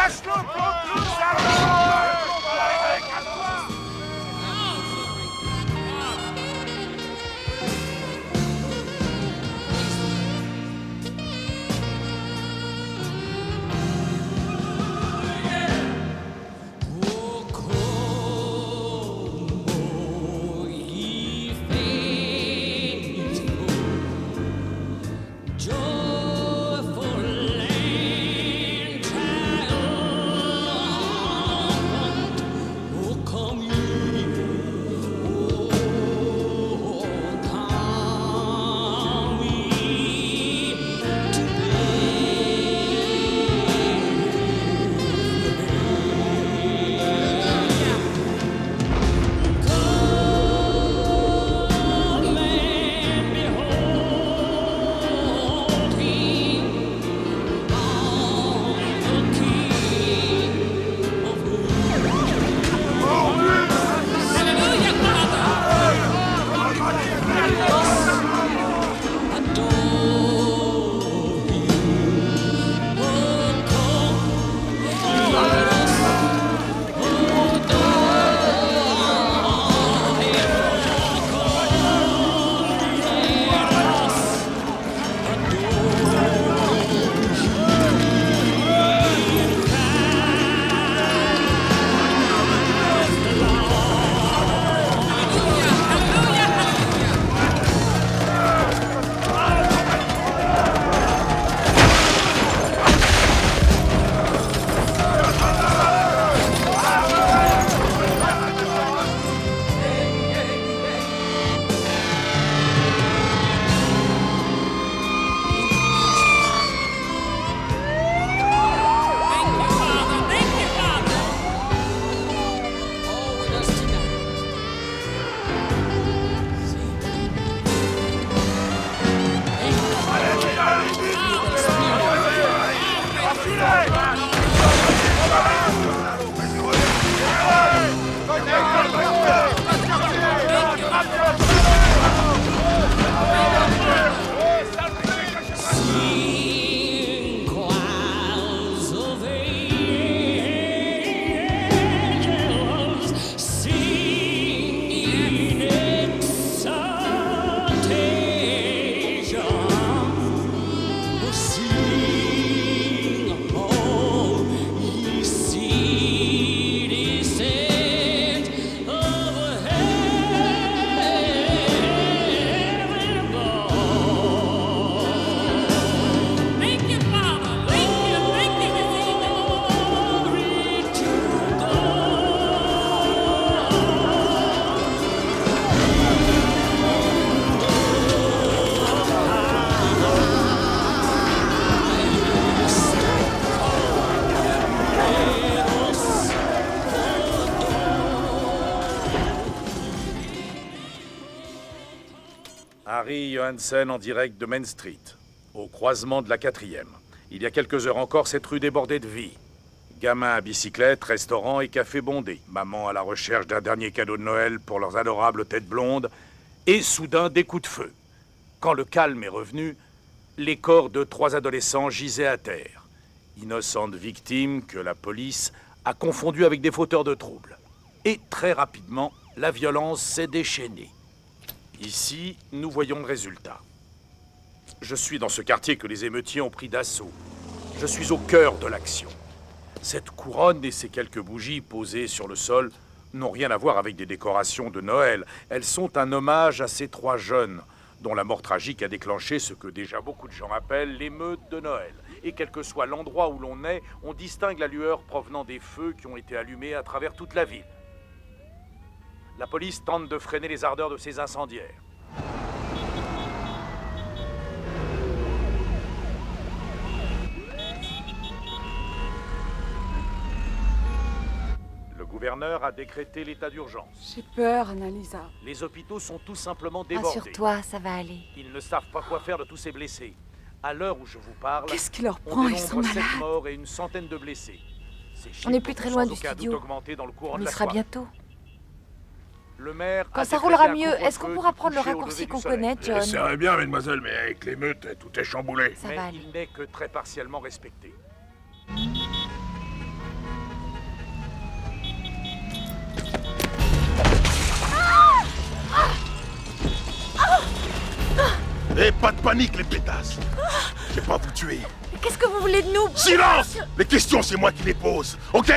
Lâche-le, plante-le, sale! Harry Johansen en direct de Main Street, au croisement de la 4e. Il y a quelques heures encore, cette rue débordait de vie. Gamins à bicyclette, restaurants et cafés bondés. Maman à la recherche d'un dernier cadeau de Noël pour leurs adorables têtes blondes. Et soudain, des coups de feu. Quand le calme est revenu, les corps de 3 adolescents gisaient à terre. Innocentes victimes que la police a confondues avec des fauteurs de troubles. Et très rapidement, la violence s'est déchaînée. Ici, nous voyons le résultat. Je suis dans ce quartier que les émeutiers ont pris d'assaut. Je suis au cœur de l'action. Cette couronne et ces quelques bougies posées sur le sol n'ont rien à voir avec des décorations de Noël. Elles sont un hommage à ces 3 jeunes, dont la mort tragique a déclenché ce que déjà beaucoup de gens appellent l'émeute de Noël. Et quel que soit l'endroit où l'on est, on distingue la lueur provenant des feux qui ont été allumés à travers toute la ville. La police tente de freiner les ardeurs de ces incendiaires. Le gouverneur a décrété l'état d'urgence. J'ai peur, Annalisa. Les hôpitaux sont tout simplement débordés. Rassure-toi, ça va aller. Ils ne savent pas quoi faire de tous ces blessés. À l'heure où je vous parle, Qu'est-ce qui leur on prend? Ils sont dénombre 7 malades. morts et une centaine de blessés. On n'est plus très loin du Sans aucun doute studio. augmenter dans le courant On de y la sera soirée. bientôt. Le maire Quand a ça décrété roulera un mieux, est-ce qu'on couvre-feu pourra du prendre le coucher au raccourci lever qu'on du soleil. connaît, John? Ça va bien, mademoiselle, mais avec l'émeute, tout est chamboulé. Ça Mais va aller. il n'est que très partiellement respecté. panique, les pétasses. Je vais pas vous tuer. Qu'est-ce que vous voulez de nous? Silence! Les questions, c'est moi qui les pose, ok?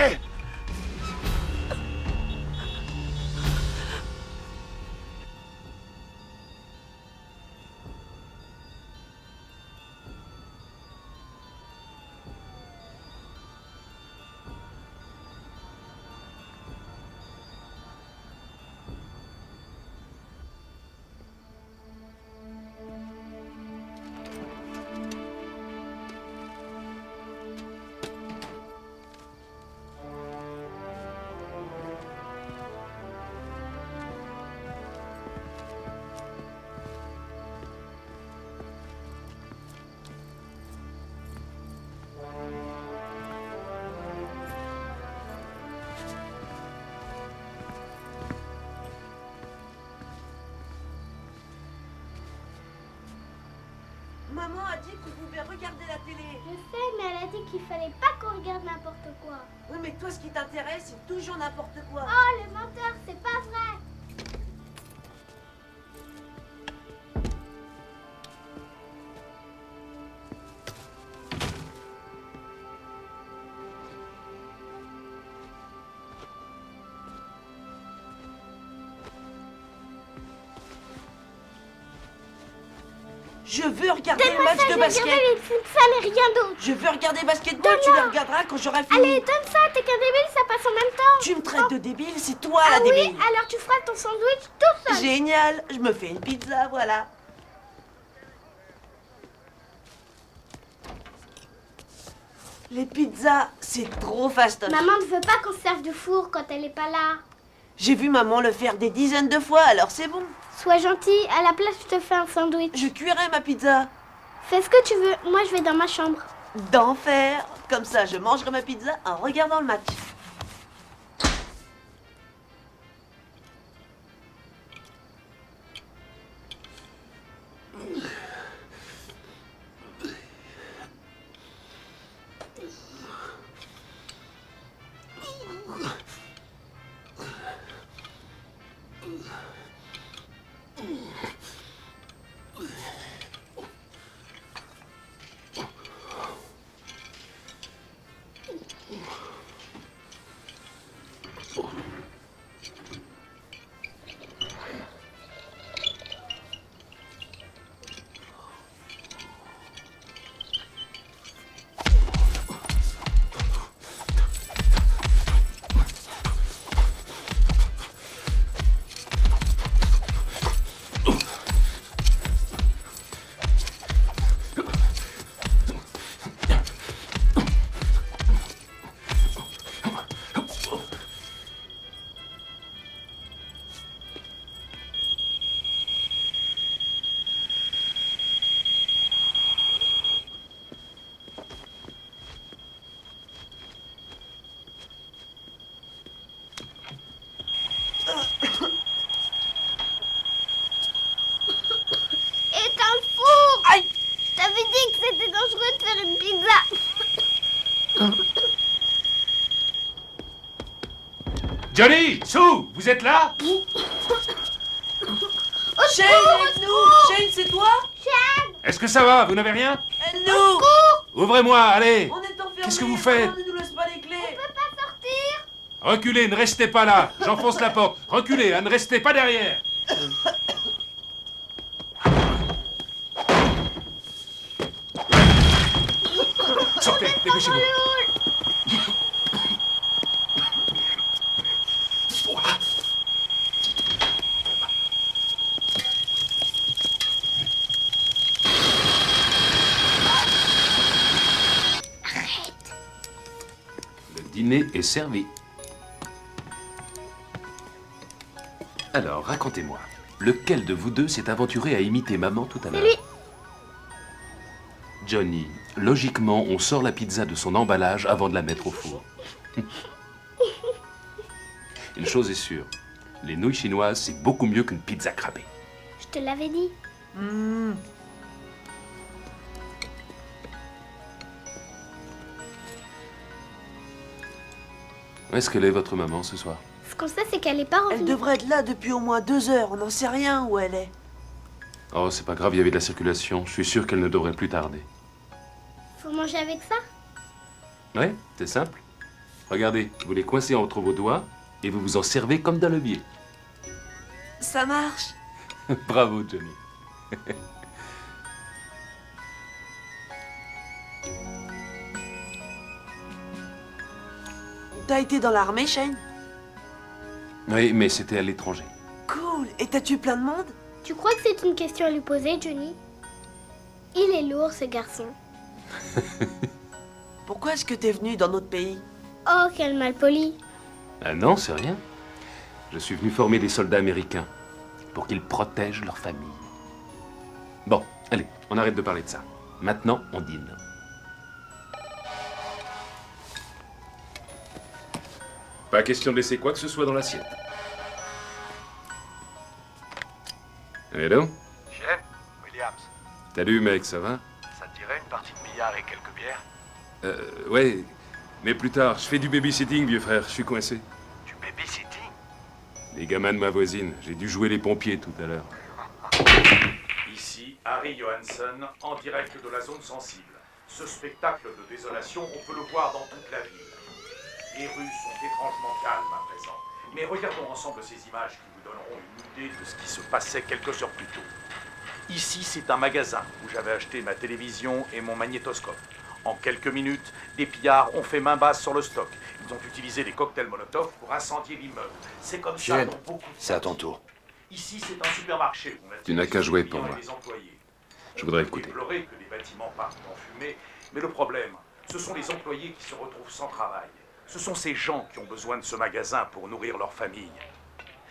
Maman a dit que vous pouvez regarder la télé. Je sais, mais elle a dit qu'il fallait pas qu'on regarde n'importe quoi. Oui, mais toi, ce qui t'intéresse, c'est toujours n'importe quoi. Oh, le menteur, c'est pas vrai. Je veux regarder le Donne-moi match ça, de je vais basket. regarder les foot, ça n'est rien d'autre. Je veux regarder basketball, tu le regarderas quand j'aurai fini. Allez, donne ça, t'es qu'un débile, ça passe en même temps. Tu me traites de débile, c'est toi Ah la oui, débile. alors tu feras ton sandwich tout seul. Génial, je me fais une pizza, voilà. Les pizzas, c'est trop fastoche. Maman ne veut pas qu'on se serve du four quand elle est pas là. J'ai vu maman le faire des dizaines de fois, alors c'est bon. Sois gentil, à la place je te fais un sandwich. Je cuirai ma pizza. Fais ce que tu veux, moi je vais dans ma chambre. D'enfer. Comme ça, je mangerai ma pizza en regardant le match. Éteins le four. Aïe! Je t'avais dit que c'était dangereux de faire une pizza. Johnny, Sue, vous êtes là? Shane, avec nous! Shane, c'est toi? Est-ce que ça va? Vous n'avez rien? Aide-nous! Ouvrez-moi, allez! On est enfermés! Qu'est-ce que vous faites? Maman ne nous laisse pas les clés! On peut pas sortir. Reculez, ne restez pas là! J'enfonce la porte! Reculez, hein, ne restez pas derrière! Sortez, dépêchez-vous! Le dîner est servi. Alors, racontez-moi, lequel de vous deux s'est aventuré à imiter maman tout à l'heure? lui. Johnny, logiquement, on sort la pizza de son emballage avant de la mettre au four. Une chose est sûre, les nouilles chinoises, c'est beaucoup mieux qu'une pizza crapée. Je te l'avais dit. Où est-ce qu'elle est, votre maman, ce soir? Ce qu'on sait, c'est qu'elle est pas Elle revenue. devrait être là depuis au moins 2 heures, on n'en sait rien où elle est. Oh, c'est pas grave, il y avait de la circulation. Je suis sûr qu'elle ne devrait plus tarder. Faut manger avec ça? Ouais, c'est simple. Regardez, vous les coincez entre vos doigts et vous vous en servez comme d'un levier. Ça marche. Bravo, Johnny. T'as été dans l'armée, Shane? Oui, mais c'était à l'étranger. Cool. Et t'as tué plein de monde? Tu crois que c'est une question à lui poser, Johnny? Il est lourd, ce garçon. Pourquoi est-ce que t'es venu dans notre pays? Oh, quel malpoli. Ah non, c'est rien. Je suis venu former des soldats américains pour qu'ils protègent leur famille. Bon, allez, on arrête de parler de ça. Maintenant, on dîne. Pas question de laisser quoi que ce soit dans l'assiette. Hello? Chef, Williams, Salut mec, ça va? ça te dirait une partie de billard et quelques bières? Ouais, mais plus tard, je fais du babysitting, vieux frère, je suis coincé. Du babysitting? Les gamins de ma voisine, j'ai dû jouer les pompiers tout à l'heure. Ici, Harry Johansson, en direct de la zone sensible. Ce spectacle de désolation, on peut le voir dans toute la ville. Les rues sont étrangement calmes à présent. Mais regardons ensemble ces images qui vous donneront une idée de ce qui se passait quelques heures plus tôt. Ici, c'est un magasin où j'avais acheté ma télévision et mon magnétoscope. En quelques minutes, des pillards ont fait main basse sur le stock. Ils ont utilisé des cocktails Molotov pour incendier l'immeuble. C'est comme ça Jen, dans beaucoup de c'est à ton quartiers. tour. Ici, c'est un supermarché. Où on Tu n'as qu'à jouer pour les moi. clients et les employés. Je voudrais On peut écouter. déplorer que les bâtiments partent en fumée, mais le problème, ce sont les employés qui se retrouvent sans travail. Ce sont ces gens qui ont besoin de ce magasin pour nourrir leur famille.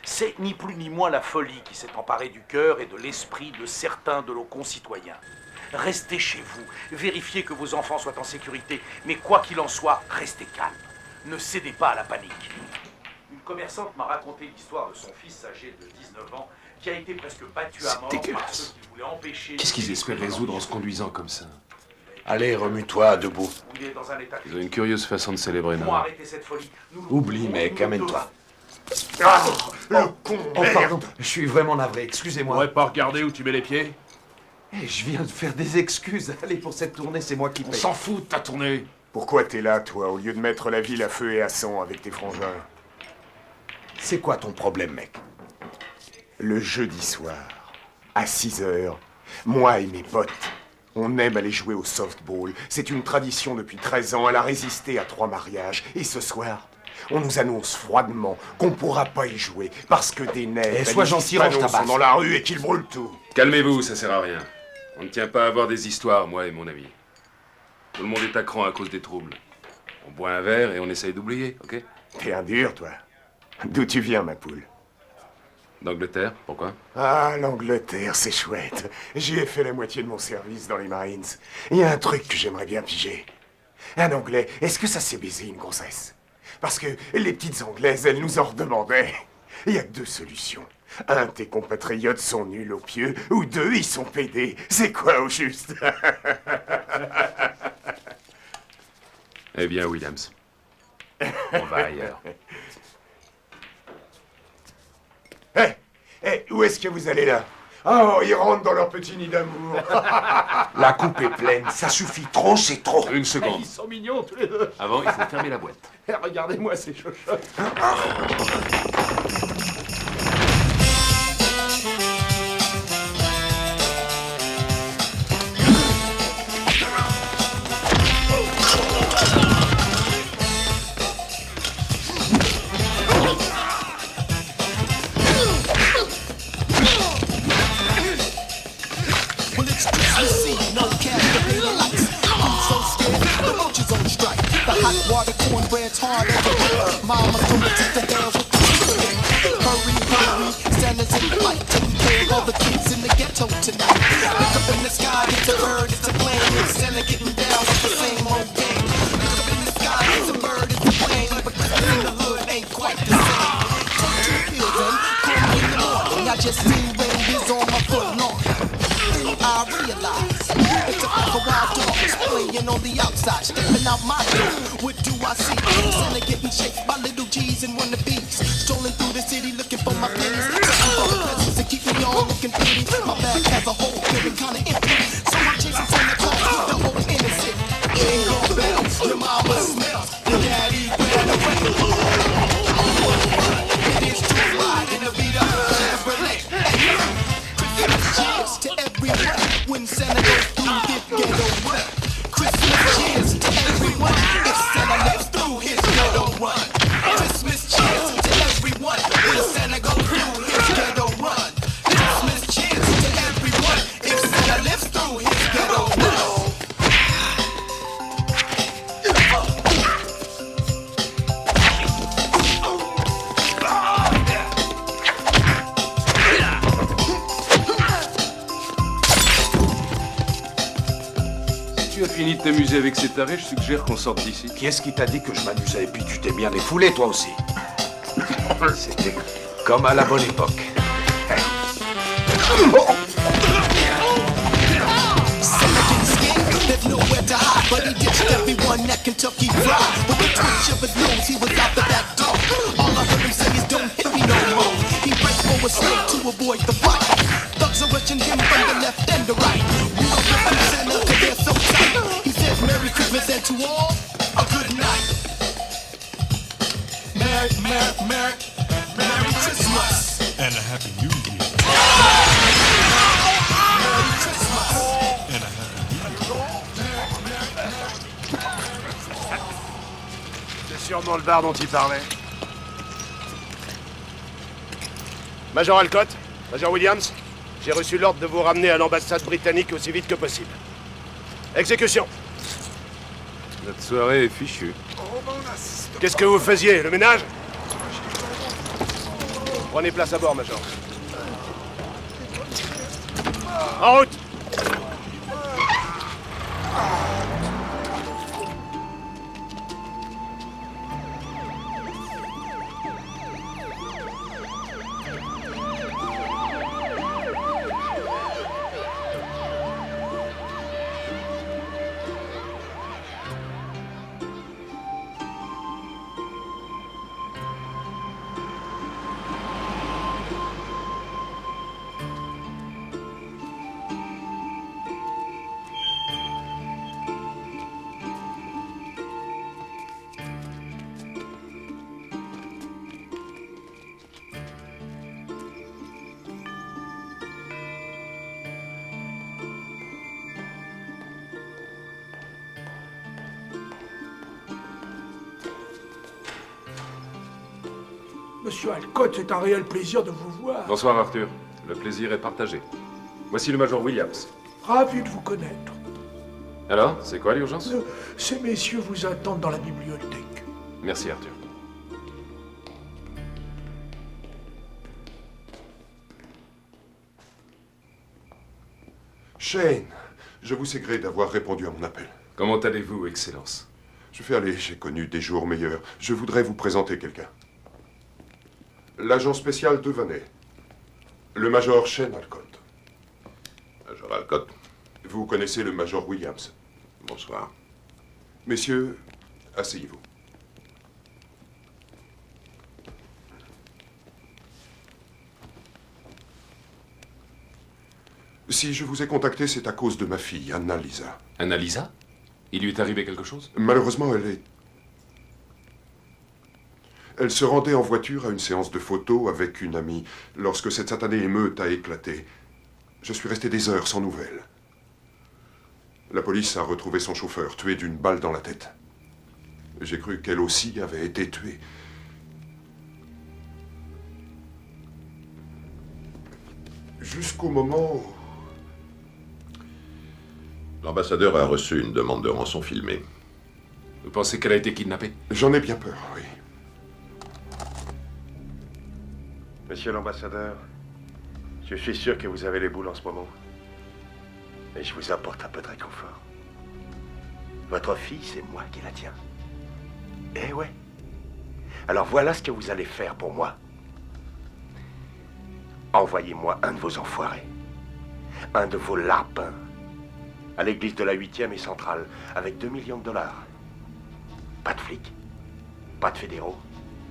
C'est ni plus ni moins la folie qui s'est emparée du cœur et de l'esprit de certains de nos concitoyens. Restez chez vous, vérifiez que vos enfants soient en sécurité, mais quoi qu'il en soit, restez calme. Ne cédez pas à la panique. Une commerçante m'a raconté l'histoire de son fils âgé de 19 ans qui a été presque battu à C'est mort dégueulasse. par ceux qui voulaient empêcher... Qu'est-ce qu'ils espèrent résoudre en se conduisant comme ça? Allez, remue-toi, debout. Il est dans un état Ils ont une curieuse façon de célébrer Comment Noël. arrêter cette folie? Nous le Oublie, pouvons, mec, nous le amène-toi. Ah, le con, Oh, merde. pardon, je suis vraiment navré, excusez-moi. pas regarder où tu mets les pieds? Eh, je viens de faire des excuses. Allez, pour cette tournée, c'est moi qui paye. fout de ta tournée. Pourquoi t'es là, toi, au lieu de mettre la ville à feu et à sang avec tes frangins? C'est quoi ton problème, mec? Le jeudi soir, à 6 h, moi et mes potes, on aime aller jouer au softball. C'est une tradition depuis 13 ans, elle a résisté à 3 mariages. Et ce soir, on nous annonce froidement qu'on pourra pas y jouer parce que des neiges sois gentil, range ta sont baffe. dans la rue et qu'ils brûlent tout. Calmez-vous, ça sert à rien. On ne tient pas à avoir des histoires, moi et mon ami. Tout le monde est à cran à cause des troubles. On boit un verre et on essaye d'oublier, ok? T'es un dur, toi. D'où tu viens, ma poule? D'Angleterre, pourquoi? Ah, l'Angleterre, c'est chouette. J'y ai fait la moitié de mon service dans les Marines. Il y a un truc que j'aimerais bien piger. Un Anglais, est-ce que ça sait baiser une grossesse? Parce que les petites Anglaises, elles nous en redemandaient. Il y a que 2 solutions. 1, tes compatriotes sont nuls au pieu, ou 2, ils sont pédés. C'est quoi au juste? Eh bien, Williams. On va ailleurs. Où est-ce que vous allez là? Oh, ils rentrent dans leur petit nid d'amour. La coupe est pleine, ça suffit trop, c'est trop. Une seconde. Ils sont mignons tous les deux. Avant, il faut fermer la boîte. Regardez-moi ces chochottes. Well, it's just the scene, no captivating lights. I'm so scared, the roaches on strike. The hot water cornbread's hard as a brick. Mama told me to hell with the chicken. Hurry, hurry, standards in the light. Taking care of all the kids in the ghetto tonight. Look up in the sky, it's a bird, it's a plane. It's Santa getting down with the same old game. Look up in the sky, it's a bird, it's a plane. But Christmas in the hood ain't quite the same. Take 2 pills and call me in the morning. I just seen reindeers on my foot lawn. I realize it's a pack of wild dogs playing on the outside, stepping out my door. What do I see? Santa getting chased by little G's and wannabes, strolling through the city looking for my pennies, searching for the presents and keep me on looking pretty. My bag has a fini de t'amuser avec ces tarés, je suggère qu'on sorte d'ici. Qui est-ce qui t'a dit que je m'amusais? Et puis tu t'es bien défoulé, toi aussi. C'était comme à la bonne époque. There's nowhere to hide, but he ditched everyone that Kentucky fried. With the twitch of his nose, he was out the back door. All I heard him say is, don't hit me no more. He breaks for a slave to avoid the fight. Thugs are rushing him from the left and the right. We don't get Santa cause they're so tight. He says Merry Christmas and to all, a good night. Merry Christmas. And a Happy New Year. Merry Christmas. And a Happy New Year. C'est sûrement le bar dont il parlait. Major Alcott, Major Williams, j'ai reçu l'ordre de vous ramener à l'ambassade britannique aussi vite que possible. Exécution. Notre soirée est fichue. Qu'est-ce que vous faisiez? Le ménage? Prenez place à bord, Major. En route! Monsieur Alcott, c'est un réel plaisir de vous voir. Bonsoir Arthur, le plaisir est partagé. Voici le Major Williams. Ravi de vous connaître. Alors, c'est quoi l'urgence? Ces messieurs vous attendent dans la bibliothèque. Merci Arthur. Shane, je vous sais gré d'avoir répondu à mon appel. Comment allez-vous, Excellence? Je fais aller, j'ai connu des jours meilleurs. Je voudrais vous présenter quelqu'un. L'agent spécial Devaney. Le Major Shane Alcott. Major Alcott. Vous connaissez le Major Williams. Bonsoir. Messieurs, asseyez-vous. Si je vous ai contacté, c'est à cause de ma fille, Anna-Lisa. Anna-Lisa? Il lui est arrivé quelque chose? Malheureusement, Elle se rendait en voiture à une séance de photos avec une amie lorsque cette satanée émeute a éclaté. Je suis resté des heures sans nouvelles. La police a retrouvé son chauffeur, tué d'une balle dans la tête. J'ai cru qu'elle aussi avait été tuée. Jusqu'au moment où... L'ambassadeur a reçu une demande de rançon filmée. Vous pensez qu'elle a été kidnappée? J'en ai bien peur, oui. Monsieur l'ambassadeur, je suis sûr que vous avez les boules en ce moment. Et je vous apporte un peu de réconfort. Votre fille, c'est moi qui la tiens. Eh ouais. Alors voilà ce que vous allez faire pour moi. Envoyez-moi un de vos enfoirés. Un de vos lapins. À l'église de la 8e et centrale, avec 2 millions de dollars. Pas de flics, pas de fédéraux,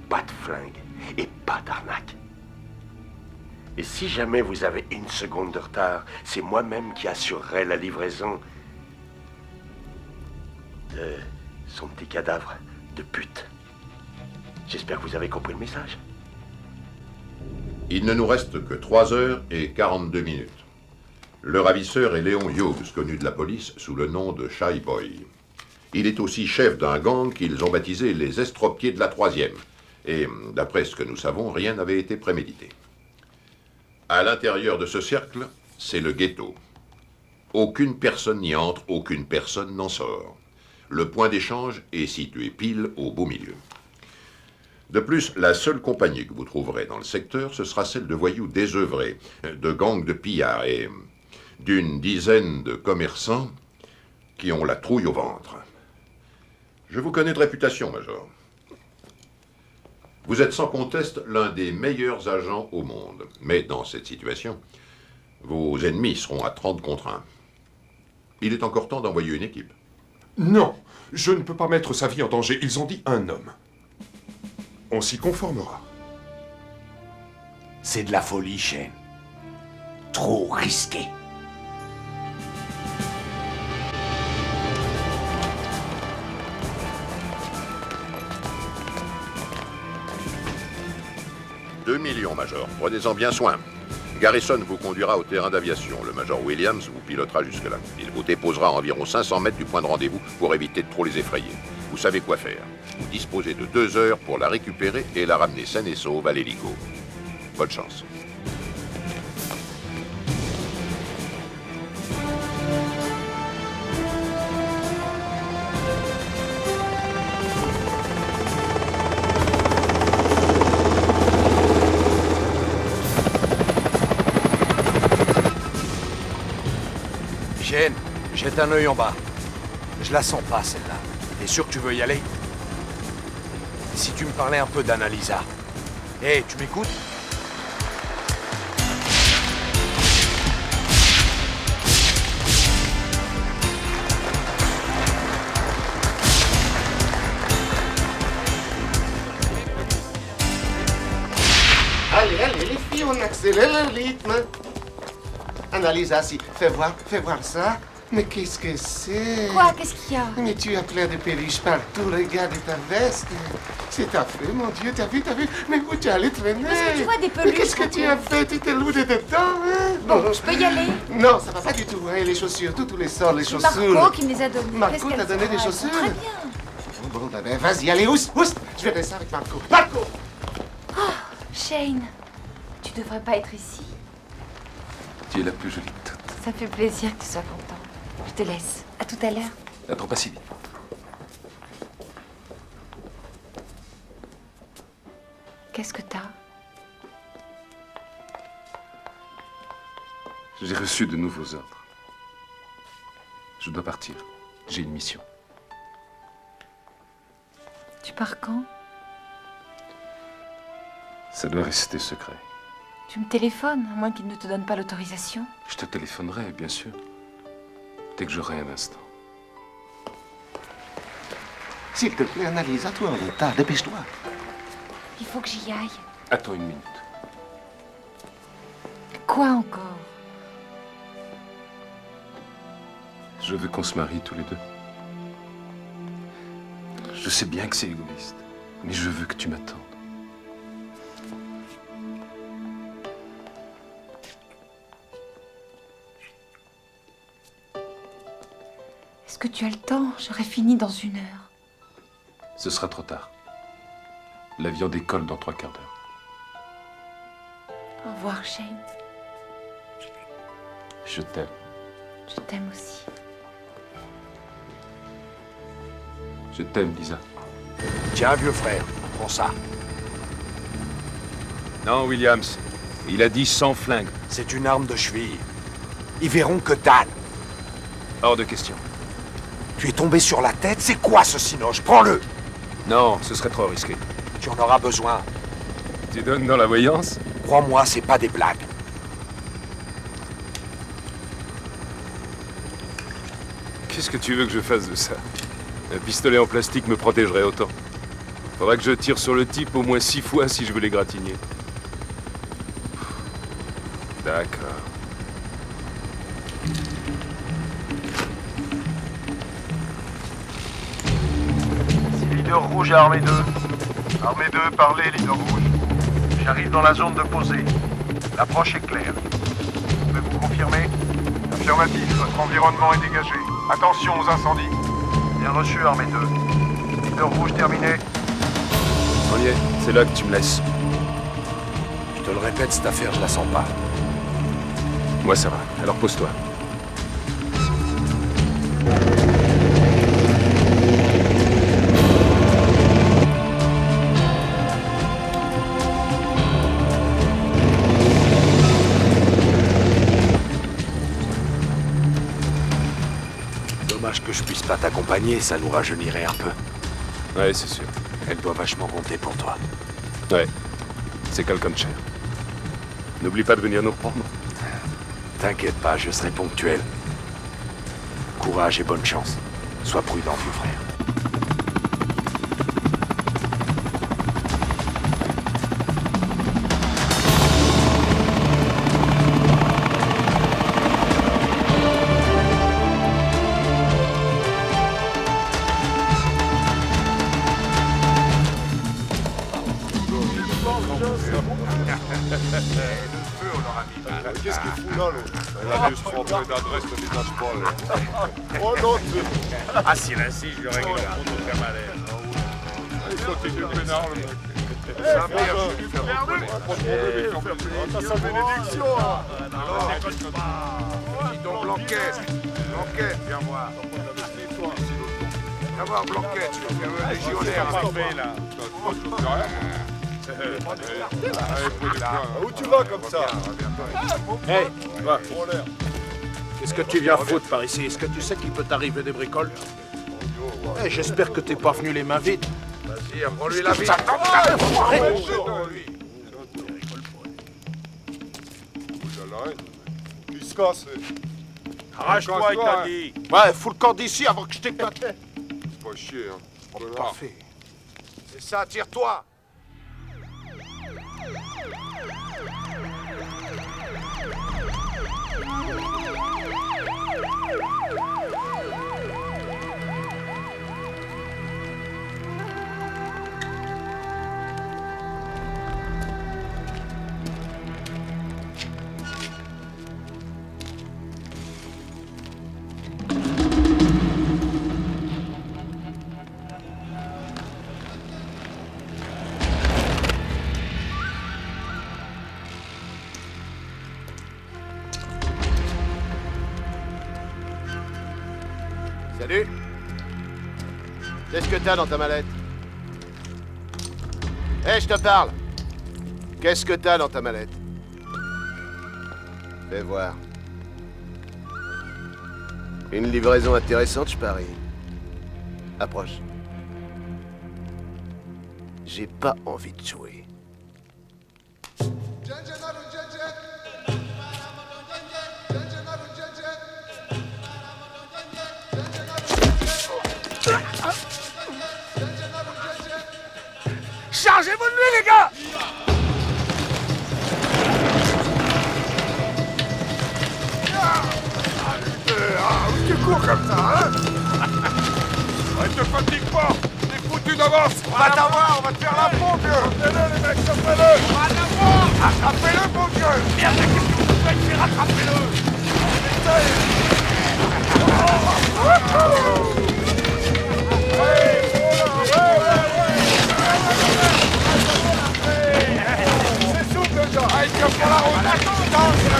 pas de flingues et pas d'arnaque. Et si jamais vous avez une seconde de retard, c'est moi-même qui assurerai la livraison de son petit cadavre de pute. J'espère que vous avez compris le message. Il ne nous reste que 3 heures et 42 minutes. Le ravisseur est Léon Hughes, connu de la police sous le nom de Shy Boy. Il est aussi chef d'un gang qu'ils ont baptisé les Estropiés de la 3e. Et, d'après ce que nous savons, rien n'avait été prémédité. À l'intérieur de ce cercle, c'est le ghetto. Aucune personne n'y entre, aucune personne n'en sort. Le point d'échange est situé pile au beau milieu. De plus, la seule compagnie que vous trouverez dans le secteur, ce sera celle de voyous désœuvrés, de gangs de pillards et d'une dizaine de commerçants qui ont la trouille au ventre. Je vous connais de réputation, Major. Vous êtes sans conteste l'un des meilleurs agents au monde. Mais dans cette situation, vos ennemis seront à 30 contre 1. Il est encore temps d'envoyer une équipe. Non, je ne peux pas mettre sa vie en danger. Ils ont dit un homme. On s'y conformera. C'est de la folie, Shane. Trop risqué. $2 millions, Major. Prenez-en bien soin. Garrison vous conduira au terrain d'aviation. Le Major Williams vous pilotera jusque-là. Il vous déposera à environ 500 mètres du point de rendez-vous pour éviter de trop les effrayer. Vous savez quoi faire. Vous disposez de 2 heures pour la récupérer et la ramener saine et sauve à l'hélico. Bonne chance. Shane, jette un œil en bas. Je la sens pas, celle-là. T'es sûr que tu veux y aller? Si tu me parlais un peu d'Annalisa. Hé, tu m'écoutes? Allez, allez, les filles, on accélère le rythme. Annalisa, si, fais voir ça. Mais qu'est-ce que c'est? Quoi? Qu'est-ce qu'il y a? Mais tu as plein de perruches partout, regarde ta veste. C'est affreux, mon Dieu, t'as vu? Mais où tu allais traîner? Parce que tu vois des peluches. Mais qu'est-ce que tu as fait? Tu t'es lourdé dedans, hein? Bon, je peux y aller? Non, ça va pas du tout, hein, les chaussures, tous les sorts, les C'est chaussures. Marco qui me les a données. Marco t'a donné des chaussures? Très bien. Bon, ben, vas-y, allez, oust, je verrai ça avec Marco. Marco! Oh, Shane, tu devrais pas être ici. Tu es la plus jolie de toutes. Ça fait plaisir que tu sois content. Je te laisse. À tout à l'heure. Attends pas si vite. Qu'est-ce que t'as? J'ai reçu de nouveaux ordres. Je dois partir. J'ai une mission. Tu pars quand? Ça doit rester secret. Tu me téléphones, à moins qu'il ne te donne pas l'autorisation. Je te téléphonerai, bien sûr. Dès que j'aurai un instant. S'il te plaît, Annalisa, toi en retard, dépêche-toi. Il faut que j'y aille. Attends une minute. Quoi encore? Je veux qu'on se marie tous les deux. Je sais bien que c'est égoïste, mais je veux que tu m'attendes. Est-ce que tu as le temps? J'aurai fini dans 1 heure. Ce sera trop tard. L'avion décolle dans 3 quarts d'heure. Au revoir, Shane. Je t'aime. Je t'aime aussi. Je t'aime, Lisa. Tiens, vieux frère, prends ça. Non, Williams. Il a dit sans flingue. C'est une arme de cheville. Ils verront que dalle. Hors de question. Tu es tombé sur la tête? C'est quoi ce cinoche? Prends-le! Non, ce serait trop risqué. Tu en auras besoin. Tu donnes dans la voyance? Crois-moi, c'est pas des blagues. Qu'est-ce que tu veux que je fasse de ça? Un pistolet en plastique me protégerait autant. Faudra que je tire sur le type au moins 6 fois si je veux l'égratigner. D'accord. Leader rouge à armée 2. Armée 2, parlez, leader rouge. J'arrive dans la zone de posée. L'approche est claire. Pouvez-vous confirmer? Affirmatif, votre environnement est dégagé. Attention aux incendies. Bien reçu, armée 2. Leader rouge terminé. On y est, c'est là que tu me laisses. Je te le répète, cette affaire, je la sens pas. Moi, ça va. Alors pose-toi. Dommage que Que je puisse pas t'accompagner, ça nous rajeunirait un peu. Ouais, c'est sûr. Elle doit vachement compter pour toi. Ouais. C'est quelqu'un de cher. N'oublie pas de venir nous reprendre. T'inquiète pas, je serai ponctuel. Courage et bonne chance. Sois prudent, vieux frère. Qu'est-ce qu'il fout là, l'autre? Elle a dû se tromper d'adresse de visage Paul. Oh l'autre! Ah, s'il insiste, je lui règle le compte au Kamalais. Il continue de pénard, le mec. T'as sa bénédiction, hein. Dis donc, Blanquette. Blanquette, viens voir. Viens voir, Blanquette. Tu vas faire un légionnaire. Où tu vas comme ça? Hey, va. Qu'est-ce que tu viens foutre par ici? Est-ce que tu sais qu'il peut t'arriver des bricoles? Hey, j'espère que t'es pas venu les mains vides. Vas-y, apprends-lui la vie. Il se casse. Arrache-toi, il t'a dit. Ouais, fous le camp d'ici avant que je t'éclate. Pas chier, hein. Oh, parfait. C'est ça, tire-toi. Salut. Qu'est-ce que t'as dans ta mallette? Hé, je te parle. Qu'est-ce que t'as dans ta mallette? Fais voir. Une livraison intéressante, je parie. Approche. J'ai pas envie de jouer. Chargez-vous de lui, les gars! Où tu cours comme ça, hein? Ouais, te fatigue pas! T'es foutu d'avance! On va t'avoir, on va te faire la pompe, vieux! Attrapez-le, les mecs, attrapez-le! On va t'avoir! Attrapez-le, mon Dieu! Merde, qu'est-ce que vous faites? Faire attrapez-le! C'est souple, déjà! Allez, tiens pour la route! Attends, c'est la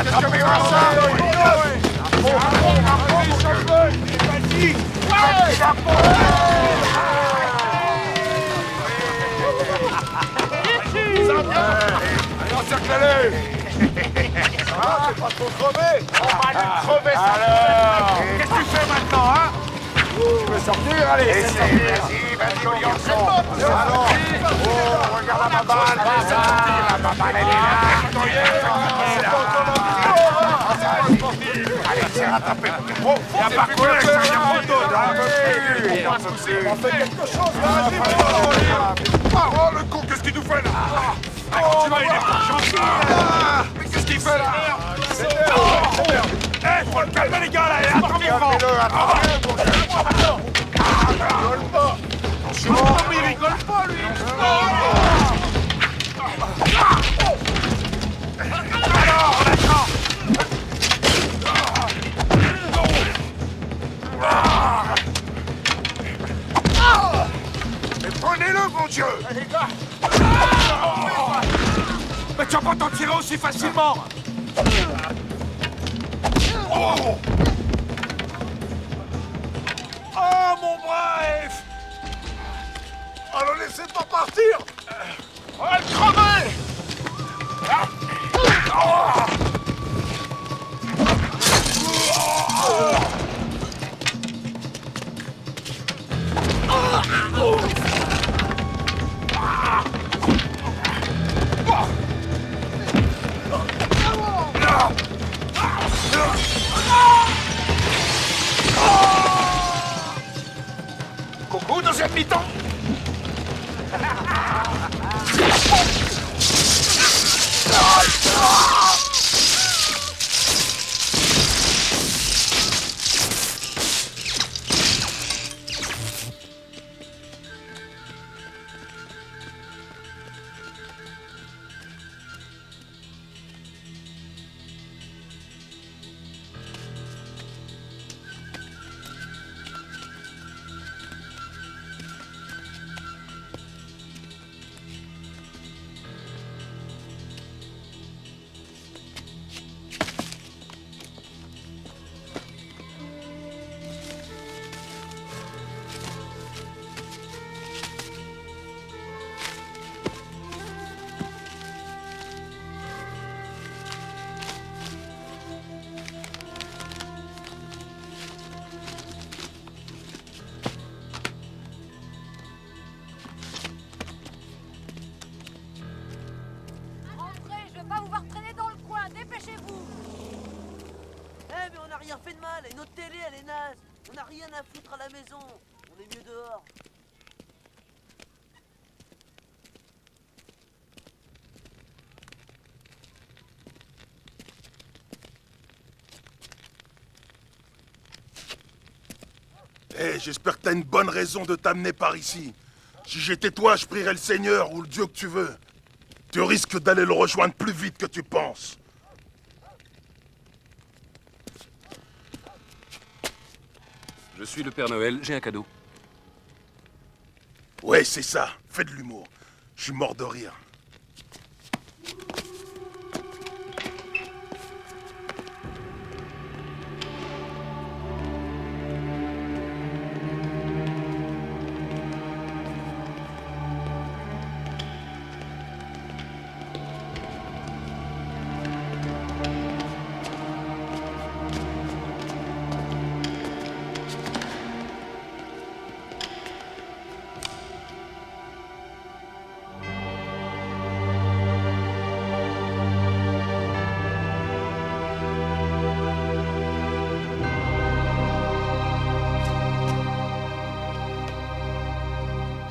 attrapez-moi ça! Vas-y! Allez, encercle-les! Ah, c'est pas trop crevé! On va lui crever ça! Alors! Qu'est-ce que tu fais maintenant, hein? Tu veux sortir? Allez, c'est sorti! Vas-y, Olianson! Oh, regarde ma balle! Ma balle, elle est là! Allez, c'est rattrapé! Oh, y'a pas de colère, y'a pas d'autre! On fait quelque chose, là! Oh, le con, qu'est-ce qu'il nous fait, là? Oh, il est pas gentil! Mais qu'est-ce qu'il fait, là? Eh, faut le calmer, les gars, là! Attrapez-le! Rigole pas! Attention! Il rigole pas, lui! Alors, d'accord! Mais prenez-le, mon Dieu! Mais tu vas pas t'en tirer aussi facilement! Oh! Oh, mon bref! Alors, laissez pas partir! On va le crever! Oh! Coucou, deuxième mi-temps. rien fait de mal et notre télé, elle est naze. On n'a rien à foutre à la maison. On est mieux dehors. Eh, j'espère que t'as une bonne raison de t'amener par ici. Si j'étais toi, je prierais le Seigneur ou le Dieu que tu veux. Tu risques d'aller le rejoindre plus vite que tu penses. Je suis le Père Noël, j'ai un cadeau. Ouais, c'est ça. Fais de l'humour. Je suis mort de rire.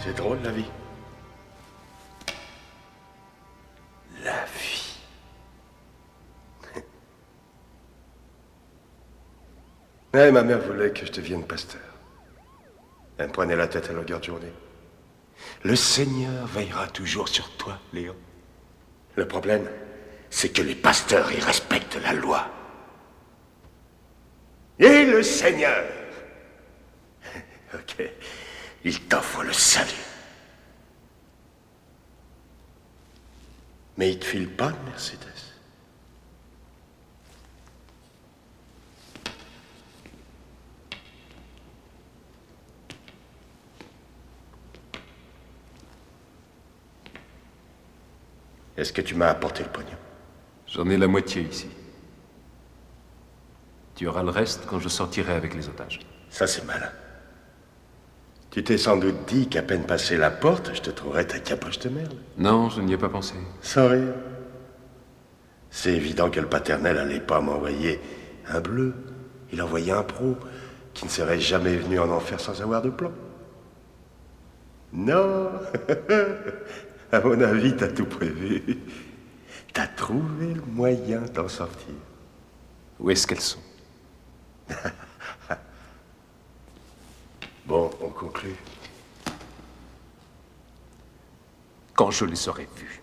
C'est drôle, la vie. La vie. Ouais, ma mère voulait que je devienne pasteur. Elle me prenait la tête à longueur de journée. Le Seigneur veillera toujours sur toi, Léon. Le problème, c'est que les pasteurs, ils respectent la loi. Et le Seigneur, ok, il t'offre le salut. Mais il te file pas de Mercedes. Est-ce que tu m'as apporté le pognon? J'en ai la moitié ici. Tu auras le reste quand je sortirai avec les otages. Ça, c'est malin. Tu t'es sans doute dit qu'à peine passé la porte, je te trouverais ta capoche de merde. Non, je n'y ai pas pensé. Sans rire. C'est évident que le paternel allait pas m'envoyer un bleu. Il envoyait un pro qui ne serait jamais venu en enfer sans avoir de plan. Non. À mon avis, t'as tout prévu. T'as trouvé le moyen d'en sortir. Où est-ce qu'elles sont? Bon, on conclut. Quand je les aurai vues.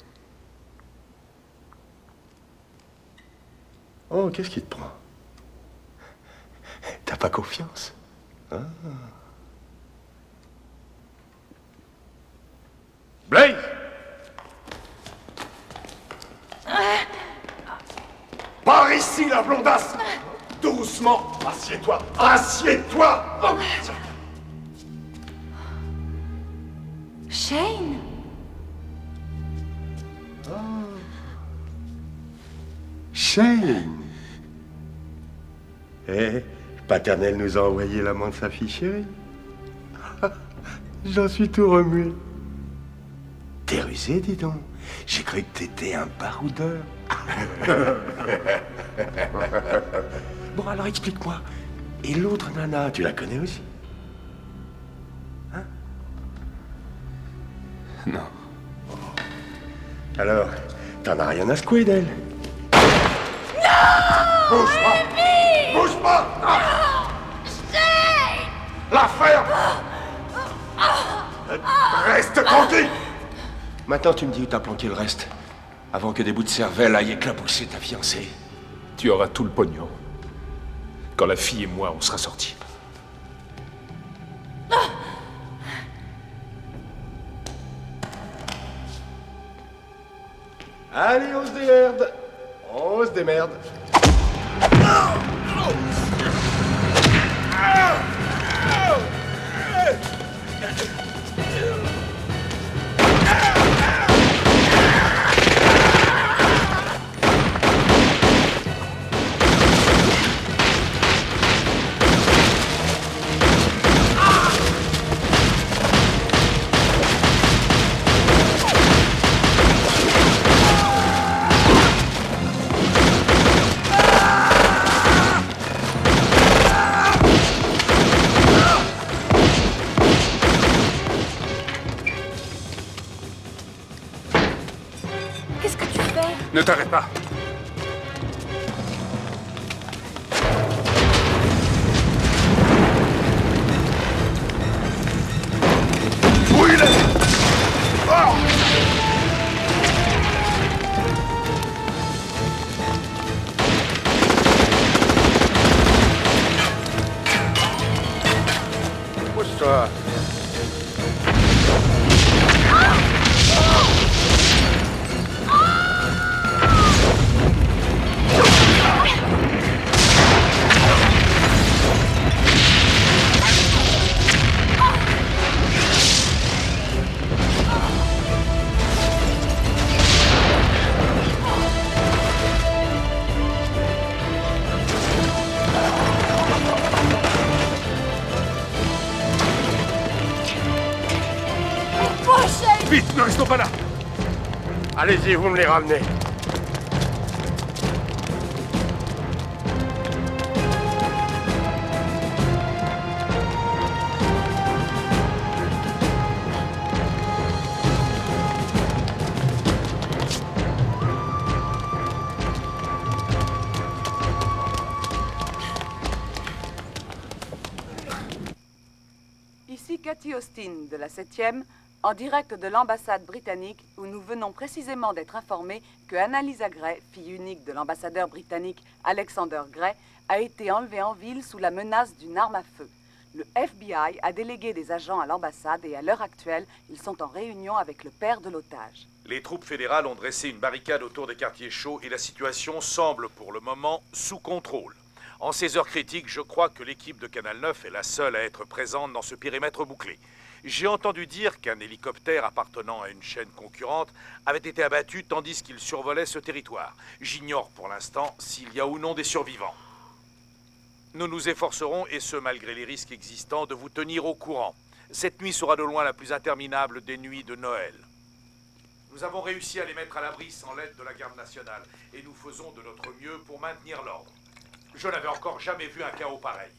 Oh, qu'est-ce qui te prend? T'as pas confiance? Ah. Blaze! Par ici, la blondasse! Doucement! Assieds-toi! Assieds-toi! Oh. Shane? Shane! Eh, paternel nous a envoyé l'amant de sa fille chérie. J'en suis tout remué. T'es rusé, dis donc. J'ai cru que t'étais un baroudeur. Bon, alors explique-moi. Et l'autre nana, tu la connais aussi? Hein? Non. Alors, t'en as rien à secouer d'elle? Non! Bouge pas! Bouge pas! La ferme! Reste tranquille! Maintenant, tu me dis où t'as planqué le reste, avant que des bouts de cervelle aillent éclabousser ta fiancée. Tu auras tout le pognon. Quand la fille et moi, on sera sortis. Allez, on se démerde. On se démerde. Qu'est-ce que tu fais? Ne t'arrête pas. Où il est? Oh! Pousse-toi. Vite, ne restons pas là. Allez-y, vous me les ramenez. Ici Cathy Austin de la 7e, en direct de l'ambassade britannique où nous venons précisément d'être informés que Annalisa Gray, fille unique de l'ambassadeur britannique Alexander Gray, a été enlevée en ville sous la menace d'une arme à feu. Le FBI a délégué des agents à l'ambassade et à l'heure actuelle, ils sont en réunion avec le père de l'otage. Les troupes fédérales ont dressé une barricade autour des quartiers chauds et la situation semble pour le moment sous contrôle. En ces heures critiques, je crois que l'équipe de Canal 9 est la seule à être présente dans ce périmètre bouclé. J'ai entendu dire qu'un hélicoptère appartenant à une chaîne concurrente avait été abattu tandis qu'il survolait ce territoire. J'ignore pour l'instant s'il y a ou non des survivants. Nous nous efforcerons, et ce malgré les risques existants, de vous tenir au courant. Cette nuit sera de loin la plus interminable des nuits de Noël. Nous avons réussi à les mettre à l'abri sans l'aide de la garde nationale, et nous faisons de notre mieux pour maintenir l'ordre. Je n'avais encore jamais vu un chaos pareil.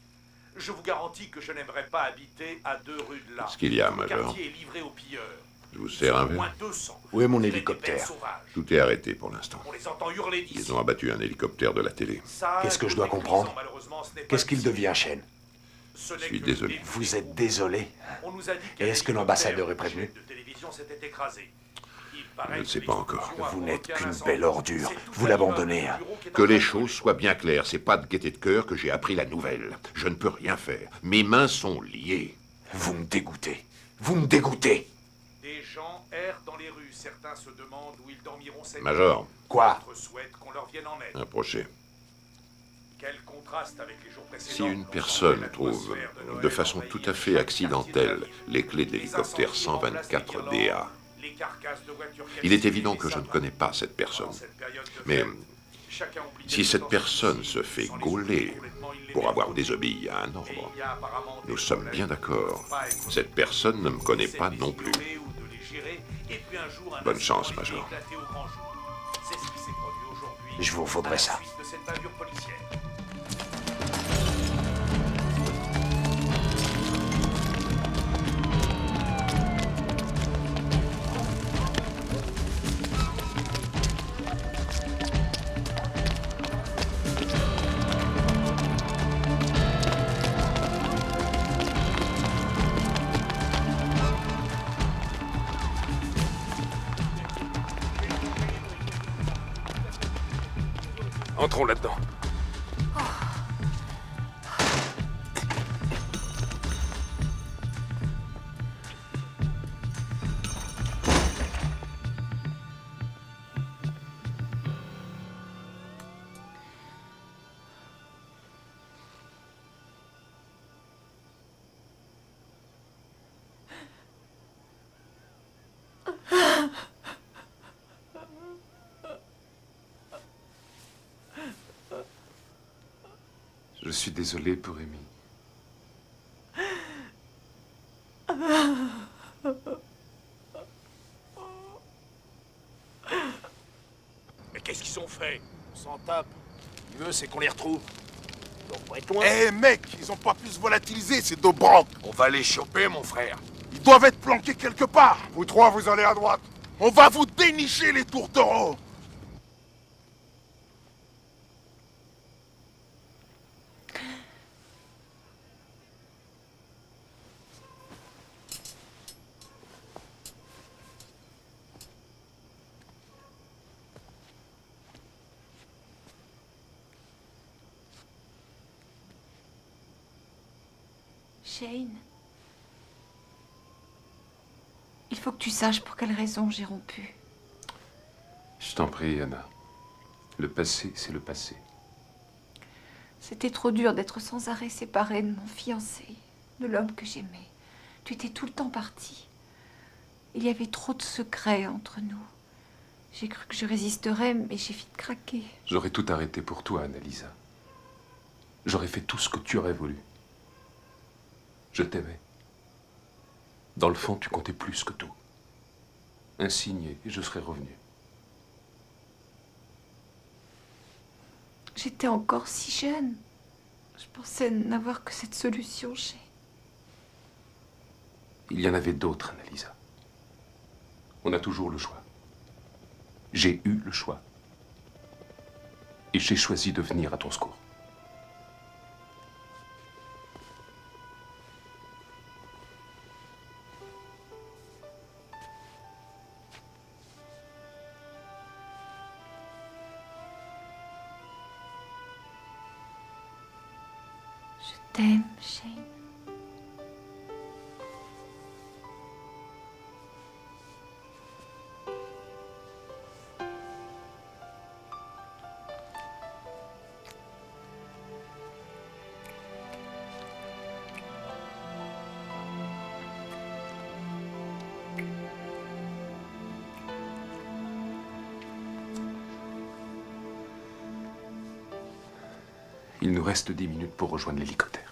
Je vous garantis que je n'aimerais pas habiter à 2 rues de là. Qu'est-ce qu'il y a, Le Major? quartier est livré aux pilleurs. Je vous sers un Au moins verre? 200. Où est mon Des hélicoptère? bêtes sauvages. Tout est arrêté pour l'instant. On les entend hurler d'ici. Ils ont abattu un hélicoptère de la télé. Ça, Qu'est-ce que je dois nous comprendre? malheureusement, ce n'est pas Qu'est-ce qu'il possible. devient, Shane? Ce n'est Je suis que le désolé. début Vous des êtes désolé? On nous a dit Et est-ce que l'ambassadeur est prévenu? de télévision s'était écrasé. Il Je paraît ne que sais pas encore. Vous n'êtes qu'une belle ordure. Vous l'abandonnez. Hein. Que les choses soient bien claires, c'est pas de gaieté de cœur que j'ai appris la nouvelle. Je ne peux rien faire. Mes mains sont liées. Vous me dégoûtez. Vous me dégoûtez. Des gens errent dans les rues. Certains se demandent où ils dormiront cette Major. nuit. Quoi? D'autres souhaitent qu'on leur vienne en aide. Un procès. Quel contraste avec les jours précédents. Si une personne trouve, de façon tout à fait accidentelle, les clés de l'hélicoptère 124 DA, il est évident que je ne connais pas cette personne. Mais si cette personne se fait gauler pour avoir désobéi à un ordre, nous sommes bien d'accord. Cette personne ne me connaît pas non plus. Bonne chance, Major. Je vous faudrai ça. Entrons là-dedans. Je suis désolé pour Amy. Mais qu'est-ce qu'ils ont fait? On s'en tape. Le mieux, c'est qu'on les retrouve. Donc, on va être loin. Eh mec, ils ont pas pu se volatiliser, ces deux branques. On va les choper, mon frère. Ils doivent être planqués quelque part. Vous trois, vous allez à droite. On va vous dénicher les tourtereaux. Shane, il faut que tu saches pour quelle raison j'ai rompu. Je t'en prie, Anna. Le passé, c'est le passé. C'était trop dur d'être sans arrêt séparée de mon fiancé, de l'homme que j'aimais. Tu étais tout le temps parti. Il y avait trop de secrets entre nous. J'ai cru que je résisterais, mais j'ai vite craqué. J'aurais tout arrêté pour toi, Annalisa. J'aurais fait tout ce que tu aurais voulu. Je t'aimais. Dans le fond, tu comptais plus que tout. Un signe et je serais revenu. J'étais encore si jeune. Je pensais n'avoir que cette solution, Shane. Il y en avait d'autres, Annalisa. On a toujours le choix. J'ai eu le choix. Et j'ai choisi de venir à ton secours. Je t'aime, Shane. Il nous reste 10 minutes pour rejoindre l'hélicoptère.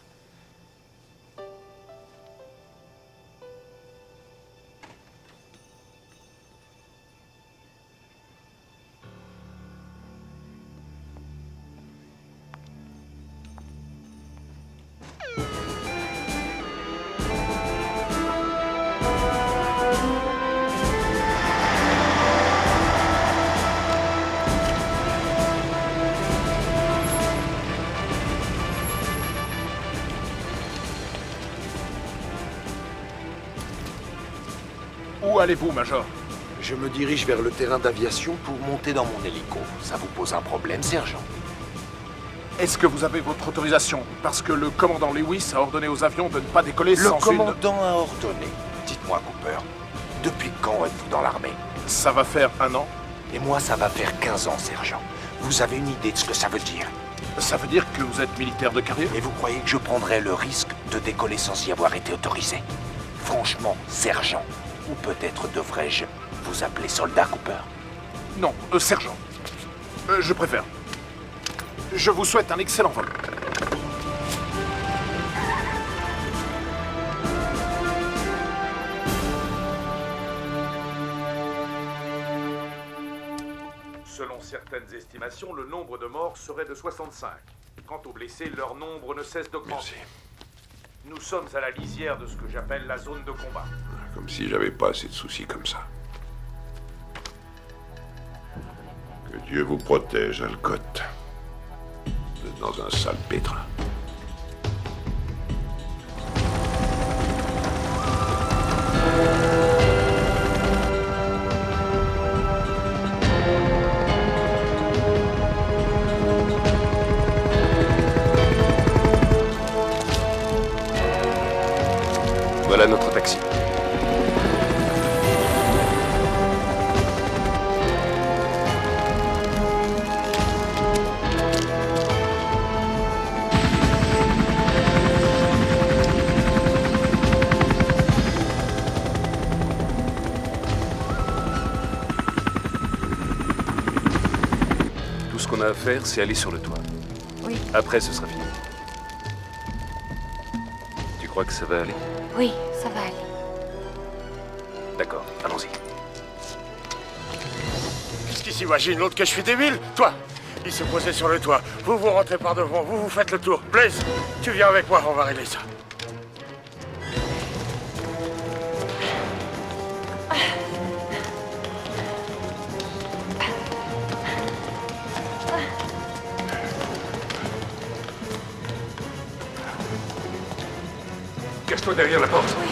Où allez-vous, Major? Je me dirige vers le terrain d'aviation pour monter dans mon hélico. Ça vous pose un problème, sergent? Est-ce que vous avez votre autorisation? Parce que le commandant Lewis a ordonné aux avions de ne pas décoller sans Le commandant a ordonné. Dites-moi, Cooper, depuis quand êtes-vous dans l'armée? Ça va faire 1 an. Et moi, ça va faire 15 ans, sergent. Vous avez une idée de ce que ça veut dire? Ça veut dire que vous êtes militaire de carrière? Et vous croyez que je prendrais le risque de décoller sans y avoir été autorisé? Franchement, sergent. Ou peut-être devrais-je vous appeler soldat, Cooper? Non, sergent. Je préfère. Je vous souhaite un excellent vol. Selon certaines estimations, le nombre de morts serait de 65. Quant aux blessés, leur nombre ne cesse d'augmenter. Nous sommes à la lisière de ce que j'appelle la zone de combat. Comme si j'avais pas assez de soucis comme ça. Que Dieu vous protège, Alcott. Vous êtes dans un sale pétrin. ce qu'on a à faire, c'est aller sur le toit. Oui. Après, ce sera fini. Tu crois que ça va aller? Oui, ça va aller. D'accord, allons-y. Qu'est-ce qu'il s'imagine, l'autre, que je suis débile? Toi, il s'est posé sur le toit. Vous rentrez par devant, vous faites le tour. Blaise, tu viens avec moi, on va régler ça. Cache-toi derrière la porte. Oui.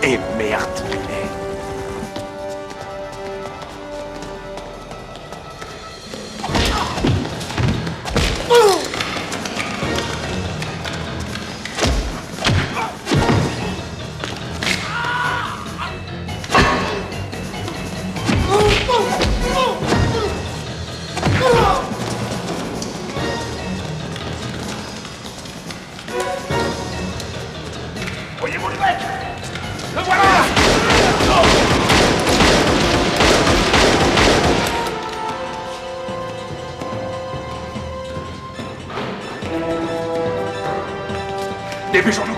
Et merde. Voyez-vous le mec? Le voilà! Dépêchons-nous.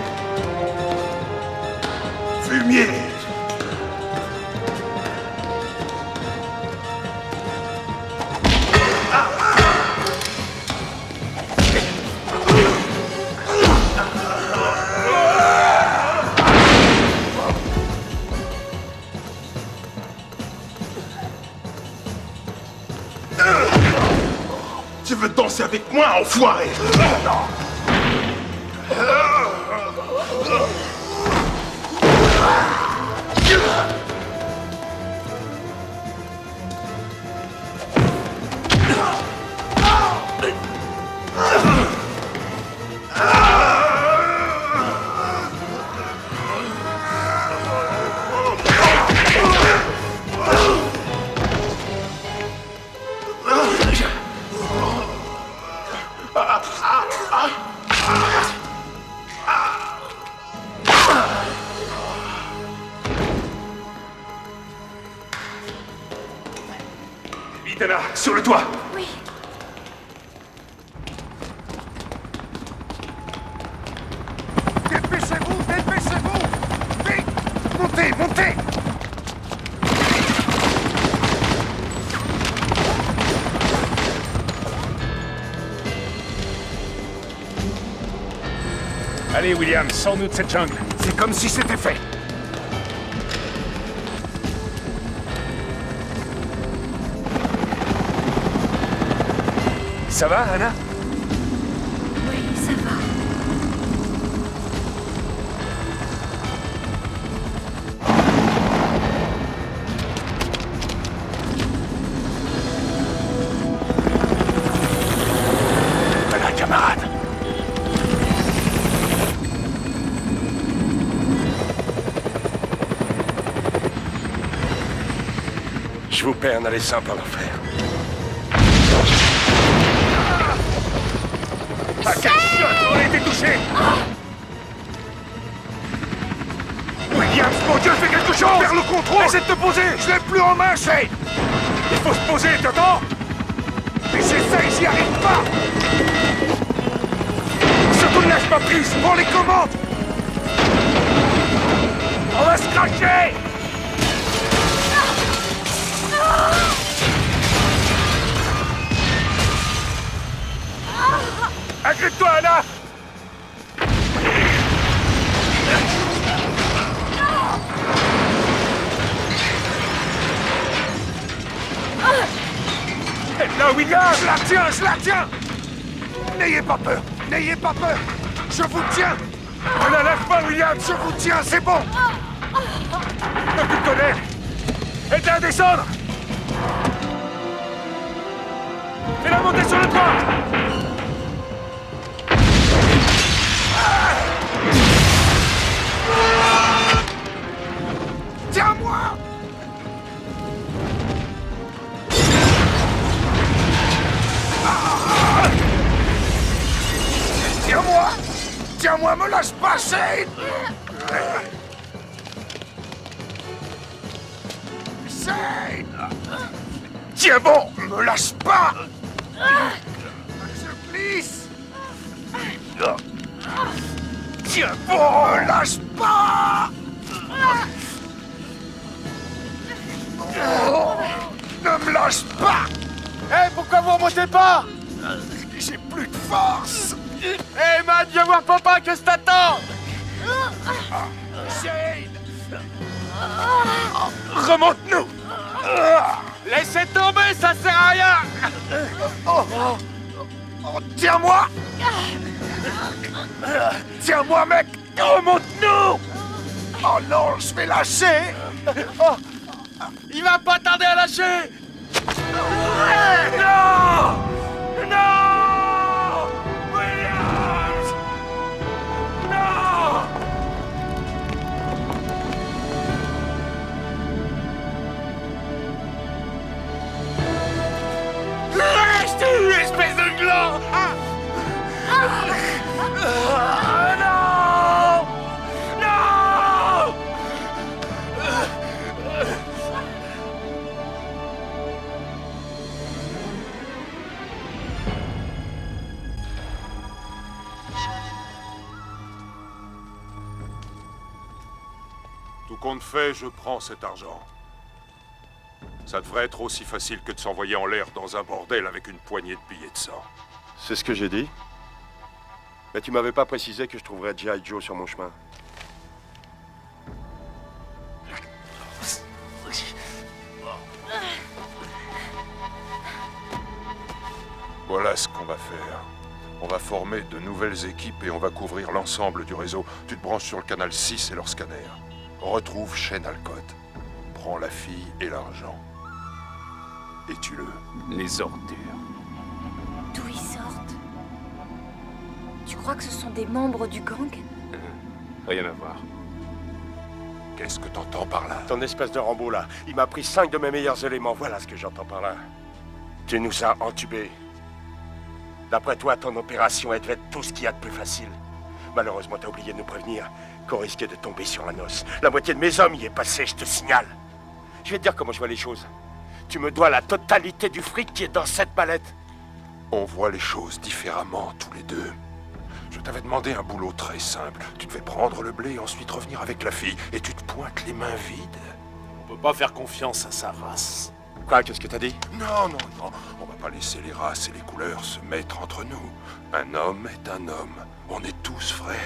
Fumier. Tu veux danser avec moi, enfoiré? Vite, Anna, sur le toit. Oui. Dépêchez-vous, dépêchez-vous! Vite! Montez, montez! Allez, William, sors-nous de cette jungle. C'est comme si c'était fait. Ça va, Anna? Oui, ça va. Voilà, camarade. Je vous paie un aller simple à l'enfer. Ah, quel chiotte! On a été touché! Williams, mon Dieu, fais quelque chose! Perds le contrôle! Essaie de te poser! Je l'ai plus en main, Shane! Il faut se poser, t'entends? Mais j'essaye, j'y arrive pas! Surtout ne lâche pas prise! Prends les commandes! On va se cracher! Agrippe-toi, Anna! Là, William! Je la tiens, je la tiens! N'ayez pas peur! N'ayez pas peur! Je vous tiens! Ne la lâche pas, William! Je vous tiens, c'est bon! Un coup de tonnerre! Aide-la à descendre! Fais-la monter sur le toit! Tiens-moi! Tiens-moi! Tiens-moi Tiens-moi, me lâche pas, Shane! Shane! Tiens bon, me lâche pas! Je glisse! Tiens bon, me lâche pas! Ne me lâche pas! Hé, pourquoi vous remontez pas? J'ai plus de force! Hé, Matt, viens voir papa, qu'est-ce que t'attends? Shane! Remonte-nous! Laissez tomber, ça sert à rien! Tiens-moi! Tiens-moi, mec! Remonte-nous! Oh non, je vais lâcher! Il va pas tarder à lâcher! Non! Non! Williams! Non! Lâche-toi, espèce de gland! Non! Non! Tout compte fait, je prends cet argent. Ça devrait être aussi facile que de s'envoyer en l'air dans un bordel avec une poignée de billets de sang. C'est ce que j'ai dit. Mais tu m'avais pas précisé que je trouverais G.I. Joe sur mon chemin. Voilà ce qu'on va faire. On va former de nouvelles équipes et on va couvrir l'ensemble du réseau. Tu te branches sur le canal 6 et leur scanner. Retrouve Shane Alcott. Prends la fille et l'argent. Et tue-le. Les ordures. D'où ils sortent? Tu crois que ce sont des membres du gang? Rien à voir. Qu'est-ce que t'entends par là? Ton espèce de Rambo, là, il m'a pris 5 de mes meilleurs éléments. Voilà ce que j'entends par là. Tu nous as entubés. D'après toi, ton opération, elle devait être tout ce qu'il y a de plus facile. Malheureusement, t'as oublié de nous prévenir qu'on risquait de tomber sur un os. La moitié de mes hommes y est passée, je te signale. Je vais te dire comment je vois les choses. Tu me dois la totalité du fric qui est dans cette mallette. On voit les choses différemment, tous les deux. Je t'avais demandé un boulot très simple. Tu devais prendre le blé et ensuite revenir avec la fille. Et tu te pointes les mains vides. On peut pas faire confiance à sa race. Quoi, qu'est-ce que t'as dit? Non, non, non. On va pas laisser les races et les couleurs se mettre entre nous. Un homme est un homme. On est tous frères.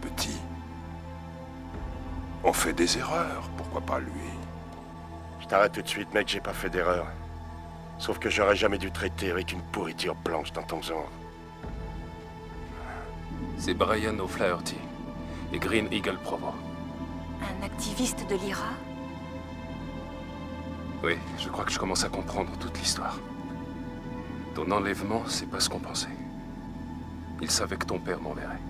Petit. On fait des erreurs. Pourquoi pas lui? Je t'arrête tout de suite, mec, j'ai pas fait d'erreur. Sauf que j'aurais jamais dû traiter avec une pourriture blanche dans ton genre. C'est Brian O'Flaherty et Green Eagle Provo. Un activiste de l'IRA? Oui, je crois que je commence à comprendre toute l'histoire. Ton enlèvement, c'est pas ce qu'on pensait. Il savait que ton père m'enverrait.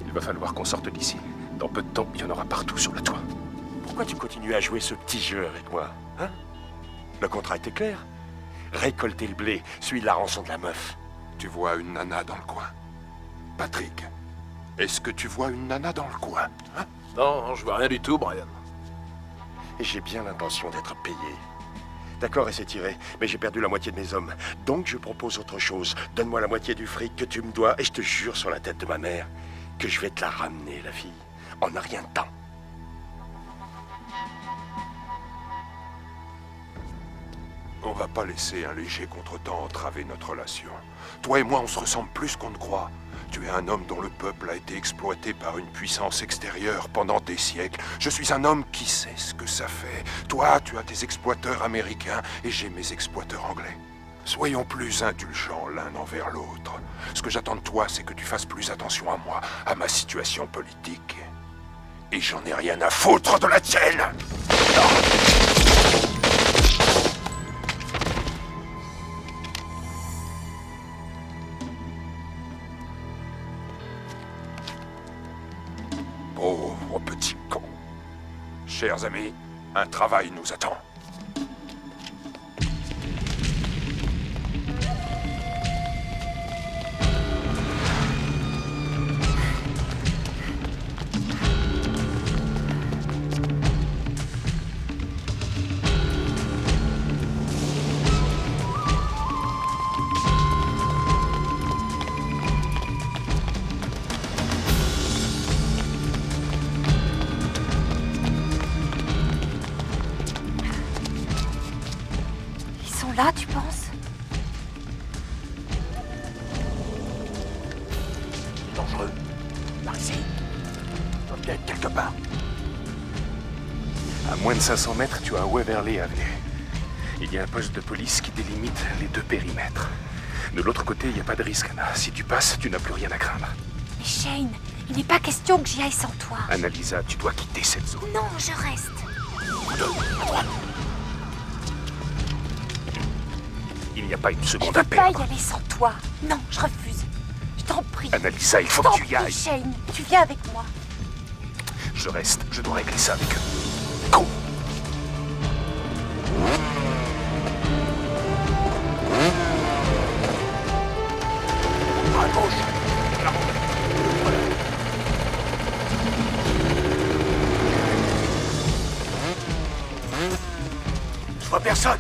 Il va falloir qu'on sorte d'ici. Dans peu de temps, il y en aura partout sur le toit. Pourquoi tu continues à jouer ce petit jeu avec moi, hein? Le contrat était clair. Récolter le blé, suivre la rançon de la meuf. Tu vois une nana dans le coin. Patrick, est-ce que tu vois une nana dans le coin, hein? Non, je vois rien du tout, Brian. Et j'ai bien l'intention d'être payé. D'accord, et c'est tiré, mais j'ai perdu la moitié de mes hommes. Donc je propose autre chose. Donne-moi la moitié du fric que tu me dois, et je te jure sur la tête de ma mère que je vais te la ramener, la fille. En un rien de temps. On va pas laisser un léger contretemps entraver notre relation. Toi et moi, on se ressemble plus qu'on ne croit. Tu es un homme dont le peuple a été exploité par une puissance extérieure pendant des siècles. Je suis un homme qui sait ce que ça fait. Toi, tu as tes exploiteurs américains et j'ai mes exploiteurs anglais. Soyons plus indulgents l'un envers l'autre. Ce que j'attends de toi, c'est que tu fasses plus attention à moi, à ma situation politique. Et j'en ai rien à foutre de la tienne! Pauvre petit con. Chers amis, un travail nous attend. sont là, tu penses? C'est dangereux. Par ici. Il doit bien être quelque part. À moins de 500 mètres, tu as Waverly Avenue. Il y a un poste de police qui délimite les deux périmètres. De l'autre côté, il n'y a pas de risque, Anna. Si tu passes, tu n'as plus rien à craindre. Mais Shane, il n'est pas question que j'y aille sans toi. Annalisa, tu dois quitter cette zone. Non, je reste. À droite. Il n'y a pas une seconde Je à peux pas perdre. y aller sans toi. Non, je refuse. Je t'en prie. Annalisa, il faut Je t'en que tu y prie, ailles. Shane, tu viens avec moi. Je reste. Je dois régler ça avec eux. Go! À gauche. Là. Voilà. Je vois personne.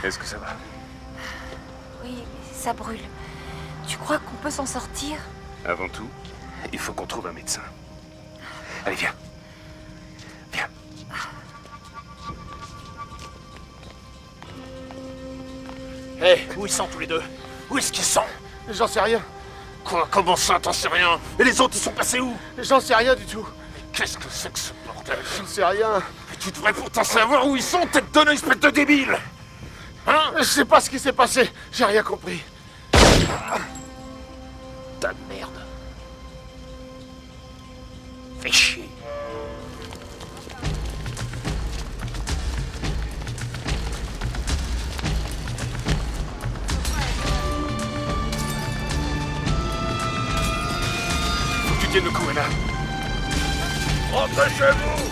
Est-ce que ça va? Oui, mais ça brûle. Tu crois qu'on peut s'en sortir? Avant tout, il faut qu'on trouve un médecin. Allez, viens. Viens. Hé, où ils sont tous les deux? Où est-ce qu'ils sont? J'en sais rien. Quoi? Comment ça, t'en sais rien? Et les autres, ils sont passés où? J'en sais rien du tout. Qu'est-ce que c'est que ce bordel? J'en sais rien. Mais tu devrais pourtant savoir où ils sont, tête de nœud, espèce de débile! Hein? Je sais pas ce qui s'est passé. J'ai rien compris. Ta merde. Fais chier. Faut que tu tiennes le coup, Anna. Rentrez chez vous!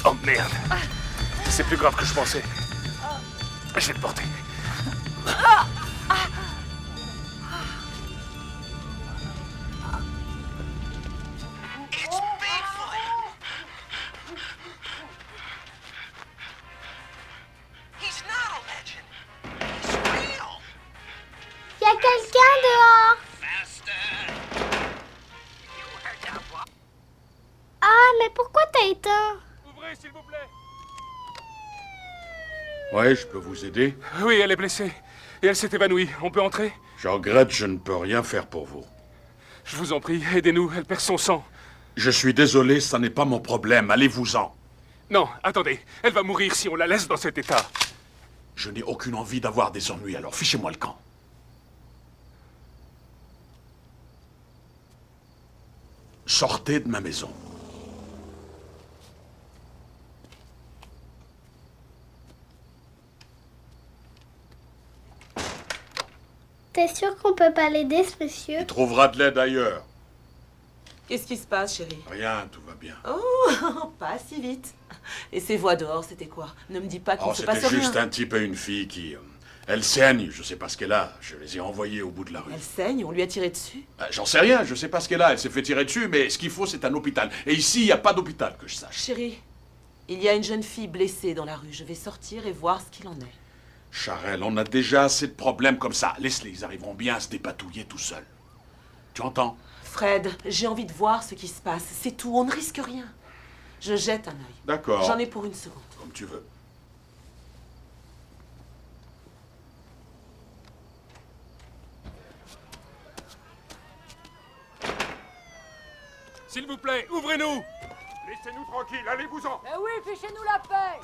Oh merde. C'est plus grave que je pensais. Je vais te porter. Il y a quelqu'un dehors. Ah, mais pourquoi t'as éteint? Ouvrez, s'il vous plaît. Ouais, je peux vous aider? Oui, elle est blessée. Et elle s'est évanouie. On peut entrer? Je regrette, je ne peux rien faire pour vous. Je vous en prie, aidez-nous. Elle perd son sang. Je suis désolé, ça n'est pas mon problème. Allez-vous-en. Non, attendez. Elle va mourir si on la laisse dans cet état. Je n'ai aucune envie d'avoir des ennuis, alors fichez-moi le camp. Sortez de ma maison. T'es sûr qu'on peut pas l'aider, ce monsieur? Il trouvera de l'aide ailleurs. Qu'est-ce qui se passe, chérie? Rien, tout va bien. Oh, pas si vite. Et ces voix dehors, c'était quoi? Ne me dis pas qu'il ne se passe C'était rien. juste un type et une fille qui... elle saigne, je sais pas ce qu'elle a. Je les ai envoyés au bout de la rue. Elle saigne, on lui a tiré dessus. J'en sais rien, je sais pas ce qu'elle a. Elle s'est fait tirer dessus, mais ce qu'il faut, c'est un hôpital. Et ici, il n'y a pas d'hôpital, que je sache. Chérie, il y a une jeune fille blessée dans la rue. Je vais sortir et voir ce qu'il en est. Charelle, on a déjà assez de problèmes comme ça. Laisse-les, ils arriveront bien à se dépatouiller tout seuls. Tu entends? Fred, j'ai envie de voir ce qui se passe. C'est tout, on ne risque rien. Je jette un œil. D'accord. J'en ai pour une seconde. Comme tu veux. S'il vous plaît, ouvrez-nous! Laissez-nous tranquilles, allez-vous-en! Eh oui, fichez-nous la paix!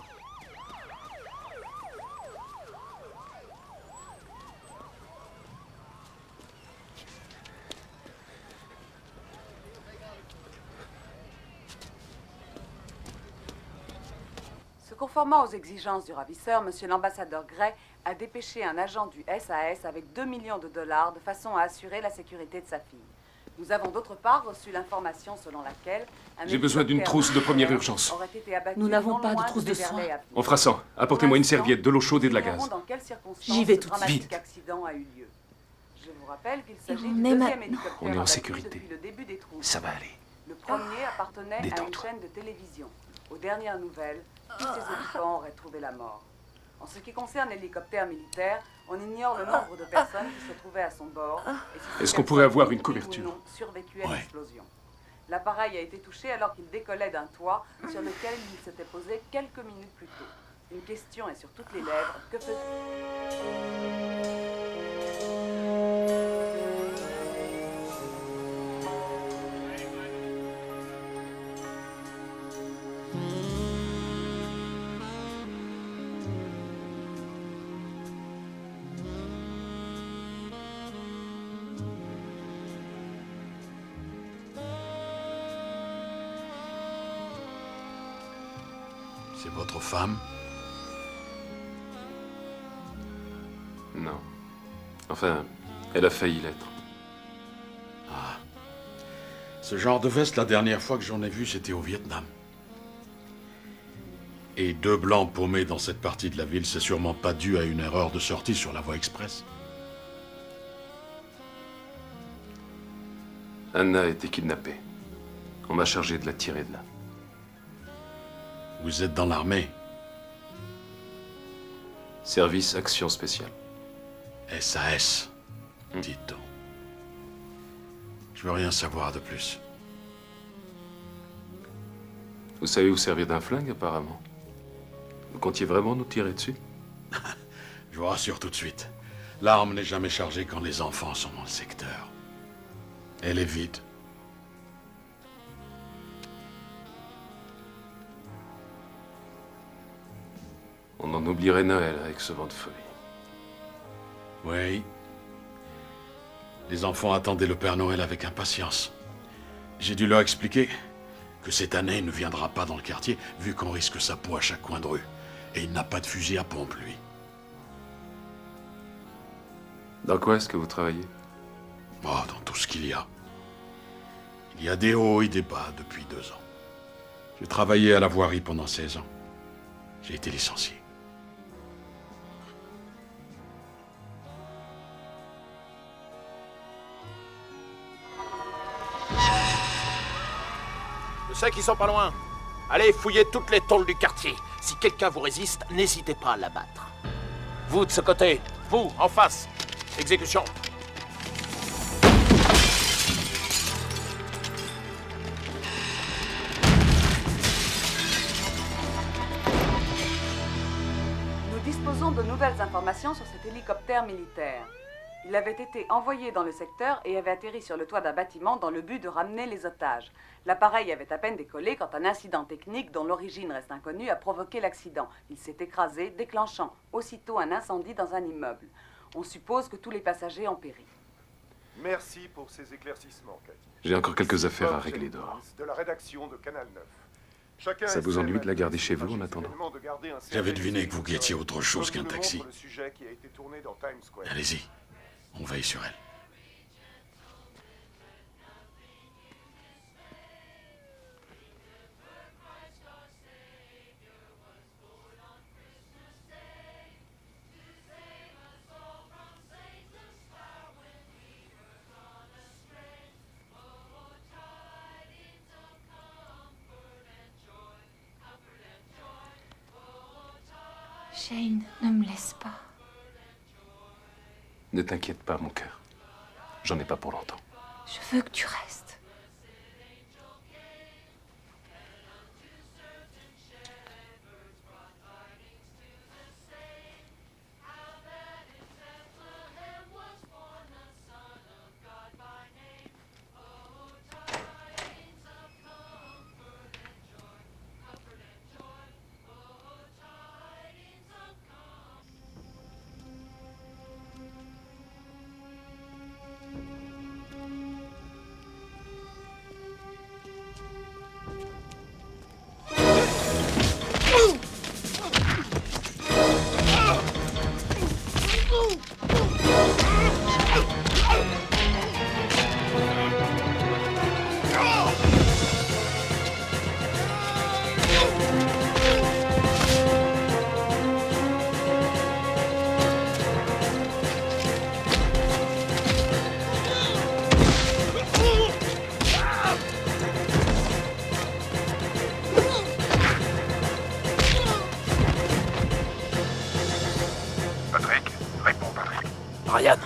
Se conformant aux exigences du ravisseur, monsieur l'ambassadeur Gray a dépêché un agent du SAS avec 2 millions de dollars de façon à assurer la sécurité de sa fille. Nous avons d'autre part reçu l'information selon laquelle J'ai besoin d'une trousse de première urgence. aurait été abattu Nous n'avons non pas de loin trousse de soins. Beverly Hills. On fera ça. Apportez-moi une serviette, de l'eau chaude et de la gaz. Dans quelles circonstances J'y vais ce tout de dramatique suite. accident a eu lieu. Je vous rappelle qu'il s'agit on du est deuxième maintenant. hélicoptère On est en abattu sécurité. depuis le début des troubles. Ça va aller. Le premier appartenait à une Détends-toi. chaîne de télévision. Aux dernières nouvelles, tous ses occupants auraient trouvé la mort. En ce qui concerne l'hélicoptère militaire, on ignore le nombre de personnes qui se trouvaient à son bord. Et si ces Est-ce qu'on pourrait personnes, avoir une oui couverture? ou non, survécu à l'explosion. L'appareil a été touché alors qu'il décollait d'un toit sur lequel il s'était posé quelques minutes plus tôt. Une question est sur toutes les lèvres. Que C'est votre femme? Non. Enfin, elle a failli l'être. Ah. Ce genre de veste, la dernière fois que j'en ai vu, c'était au Vietnam. Et 2 blancs paumés dans cette partie de la ville, c'est sûrement pas dû à une erreur de sortie sur la voie express. Anna a été kidnappée. On m'a chargé de la tirer de là. Vous êtes dans l'armée? Service Action Spéciale. SAS, dites-on. Je veux rien savoir de plus. Vous savez vous servir d'un flingue, apparemment. Vous comptiez vraiment nous tirer dessus? Je vous rassure tout de suite. L'arme n'est jamais chargée quand les enfants sont dans le secteur. Elle est vide. On en oublierait Noël avec ce vent de folie. Oui. Les enfants attendaient le Père Noël avec impatience. J'ai dû leur expliquer que cette année, il ne viendra pas dans le quartier, vu qu'on risque sa peau à chaque coin de rue. Et il n'a pas de fusil à pompe, lui. Dans quoi est-ce que vous travaillez? Oh, dans tout ce qu'il y a. Il y a des hauts et des bas depuis 2 ans. J'ai travaillé à la voirie pendant 16 ans. J'ai été licencié. Je sais qu'ils sont pas loin. Allez, fouillez toutes les tôles du quartier. Si quelqu'un vous résiste, n'hésitez pas à l'abattre. Vous, de ce côté. Vous, en face. Exécution. Nous disposons de nouvelles informations sur cet hélicoptère militaire. Il avait été envoyé dans le secteur et avait atterri sur le toit d'un bâtiment dans le but de ramener les otages. L'appareil avait à peine décollé quand un incident technique dont l'origine reste inconnue a provoqué l'accident. Il s'est écrasé, déclenchant aussitôt un incendie dans un immeuble. On suppose que tous les passagers ont péri. Merci pour ces éclaircissements, Cathy. J'ai encore quelques affaires à régler dehors. De la rédaction de Canal 9. Chacun Ça vous essaie ennuie de la garder chez vous en attendant? de garder un J'avais service deviné que vous guettiez autre chose comme qu'un je vous taxi. montre le sujet qui a été tourné dans Times Square. Allez-y, on veille sur elle. Shane, ne me laisse pas. Ne t'inquiète pas, mon cœur. J'en ai pas pour longtemps. Je veux que tu restes. Ryan,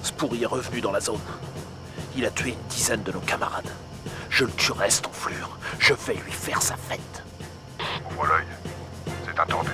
Spoor est revenu dans la zone. Il a tué une dizaine de nos camarades. Je le tuerai, cette enflure. Je vais lui faire sa fête. Ouvre l'œil. C'est attendu.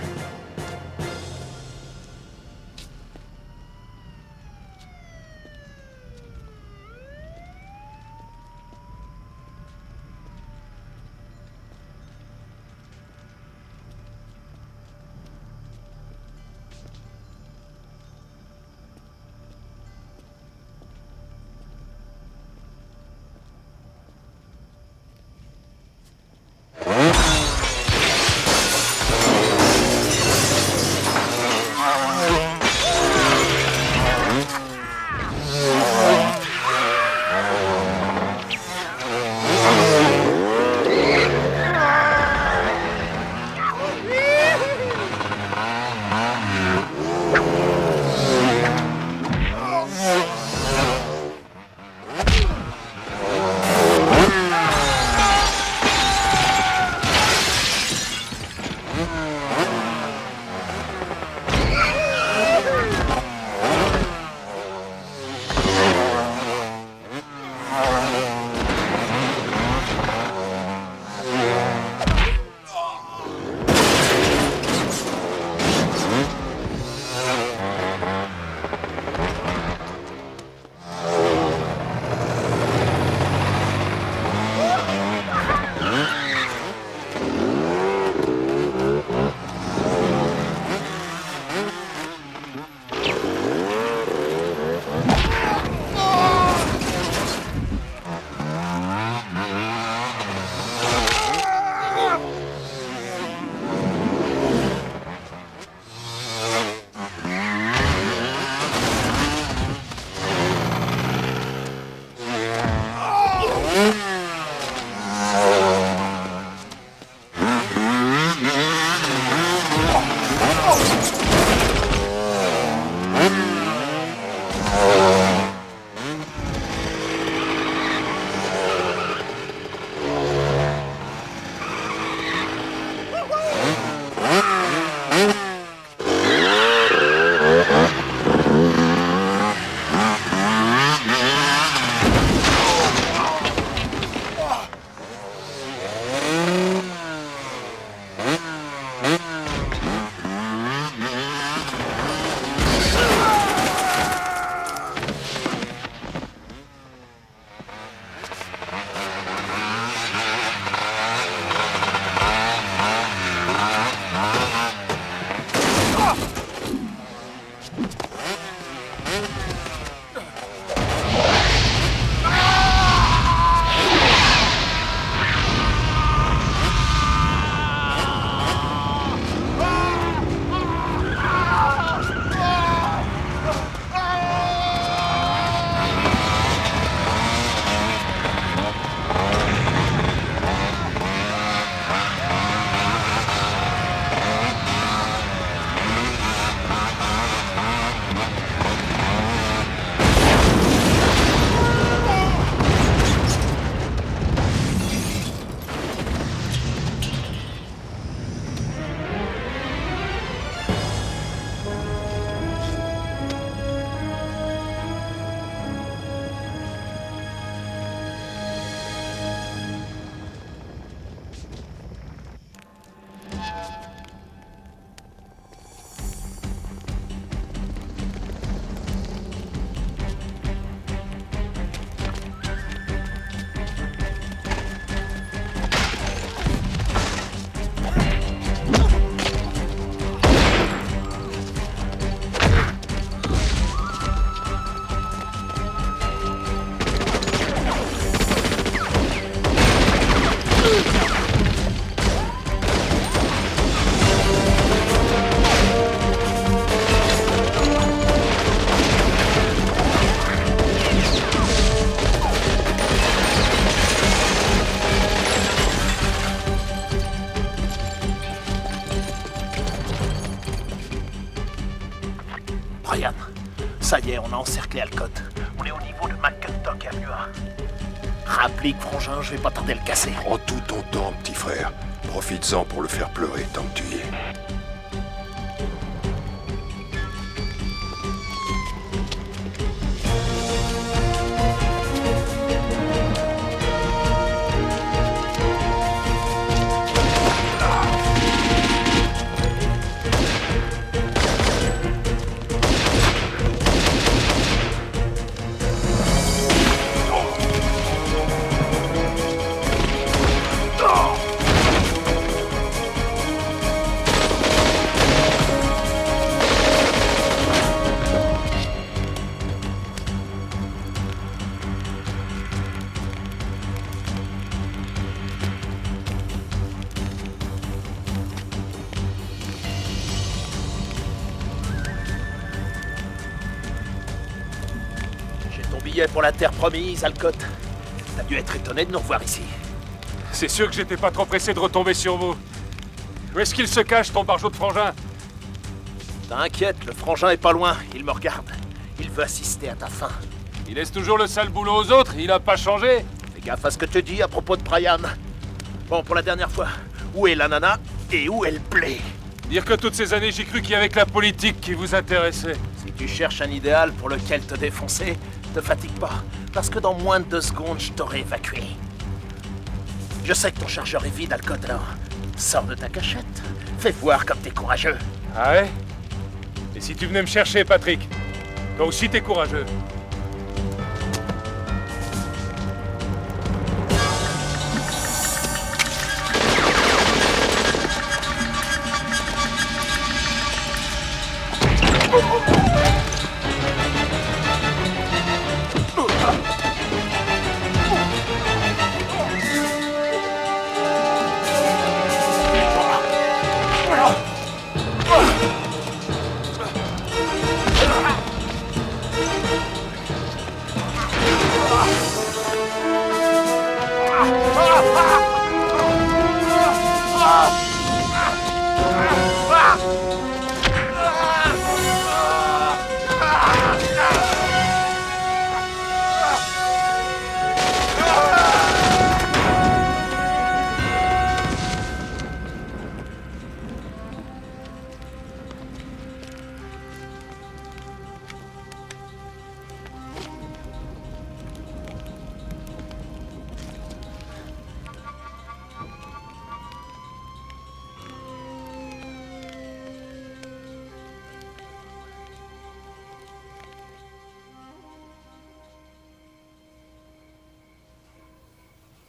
Brian, ça y est, on a encerclé Alcott. On est au niveau de McClintock Avenue 1. Rapplique, Frangin, je vais pas tarder à le casser. Prends tout ton temps, petit frère. Profites-en pour le faire pleurer tant que tu y es. Pour la terre promise, Alcott. T'as dû être étonné de nous revoir ici. C'est sûr que j'étais pas trop pressé de retomber sur vous. Où est-ce qu'il se cache, ton barjot de frangin? T'inquiète, le frangin est pas loin. Il me regarde. Il veut assister à ta fin. Il laisse toujours le sale boulot aux autres, il a pas changé. Fais gaffe à ce que tu dis à propos de Brian. Bon, pour la dernière fois, où est la nana et où est le blé? Dire que toutes ces années, j'ai cru qu'il y avait que la politique qui vous intéressait. Si tu cherches un idéal pour lequel te défoncer, te fatigue pas, parce que dans moins de 2 secondes, je t'aurai évacué. Je sais que ton chargeur est vide, Alcott, alors sors de ta cachette. Fais voir comme t'es courageux. Ah ouais? Et si tu venais me chercher, Patrick? Toi aussi t'es courageux.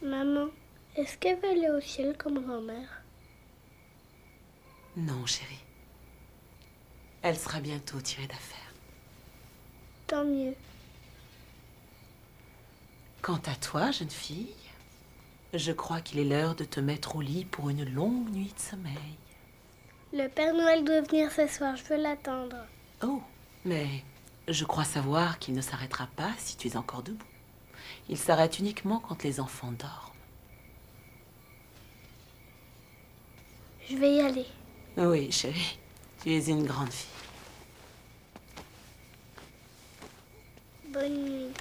Maman, est-ce qu'elle va aller au ciel comme grand-mère? Non, chérie. Elle sera bientôt tirée d'affaire. Tant mieux. Quant à toi, jeune fille, je crois qu'il est l'heure de te mettre au lit pour une longue nuit de sommeil. Le Père Noël doit venir ce soir, je veux l'attendre. Oh, mais je crois savoir qu'il ne s'arrêtera pas si tu es encore debout. Il s'arrête uniquement quand les enfants dorment. Je vais y aller. Oui, chérie, tu es une grande fille. Bonne nuit.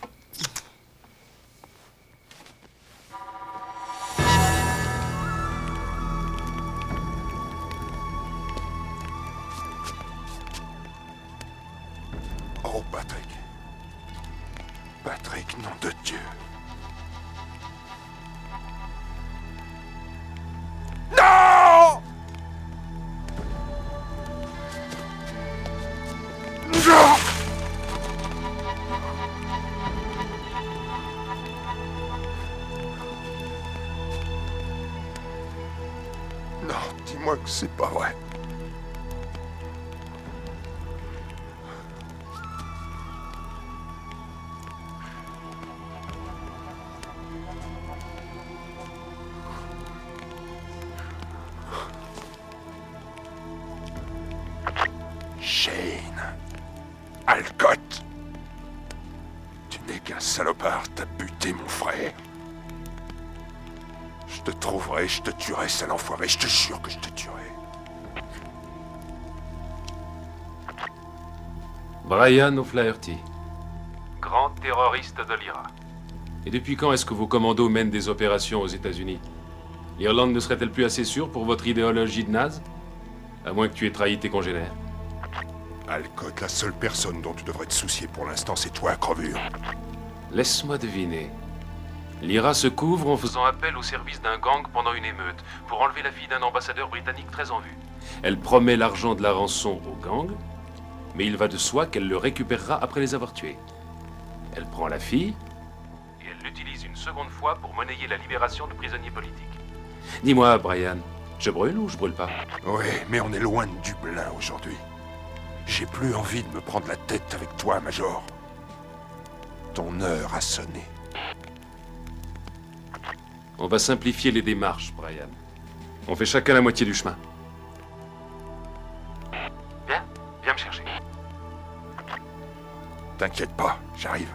Oh, Patrick. Patrick, nom de Dieu. Non! Non! Non, dis-moi que c'est pas vrai. Shane. Alcott. Tu n'es qu'un salopard, t'as buté mon frère. Je te trouverai, je te tuerai, sale enfoiré, je te jure que je te tuerai. Brian O'Flaherty, grand terroriste de l'IRA. Et depuis quand est-ce que vos commandos mènent des opérations aux États-Unis? L'Irlande ne serait-elle plus assez sûre pour votre idéologie de naze? À moins que tu aies trahi tes congénères. Alcott, la seule personne dont tu devrais te soucier pour l'instant, c'est toi, crevure. Laisse-moi deviner. L'IRA se couvre en faisant appel au service d'un gang pendant une émeute pour enlever la fille d'un ambassadeur britannique très en vue. Elle promet l'argent de la rançon au gang, mais il va de soi qu'elle le récupérera après les avoir tués. Elle prend la fille et elle l'utilise une seconde fois pour monnayer la libération de prisonniers politiques. Dis-moi, Brian, je brûle ou je brûle pas? Oui, mais on est loin de Dublin aujourd'hui. J'ai plus envie de me prendre la tête avec toi, Major. Ton heure a sonné. On va simplifier les démarches, Brian. On fait chacun la moitié du chemin. Bien, viens me chercher. T'inquiète pas, j'arrive.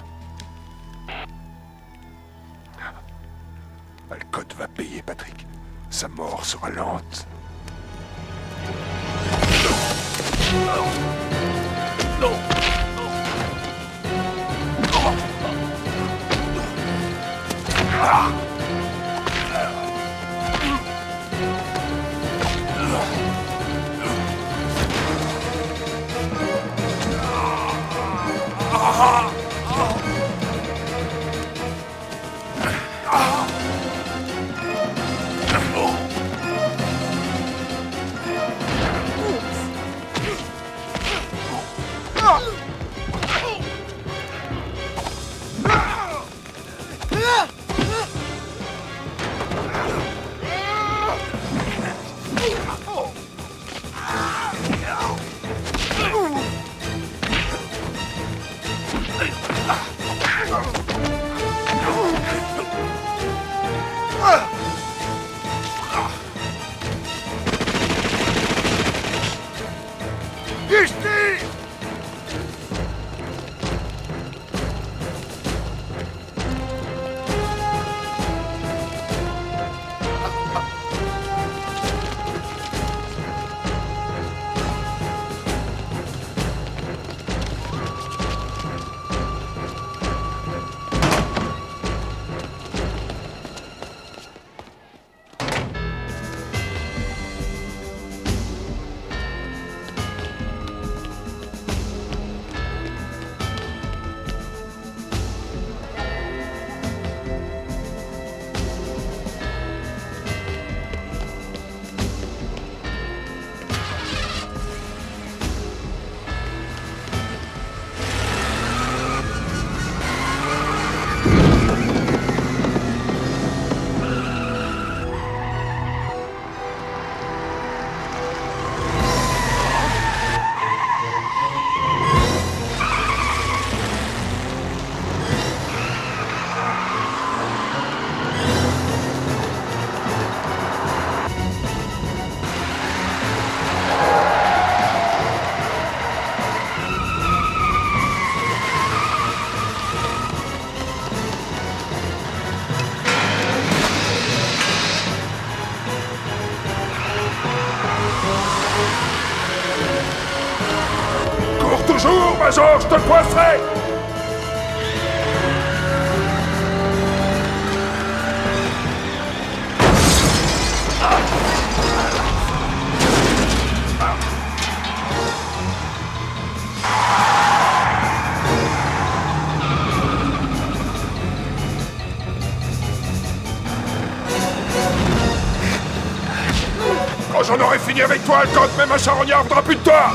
Alcott va payer, Patrick. Sa mort sera lente. Toujours, Major, je te coincerai! Quand j'en aurai fini avec toi, Alcott, même un charognard voudra plus de toi!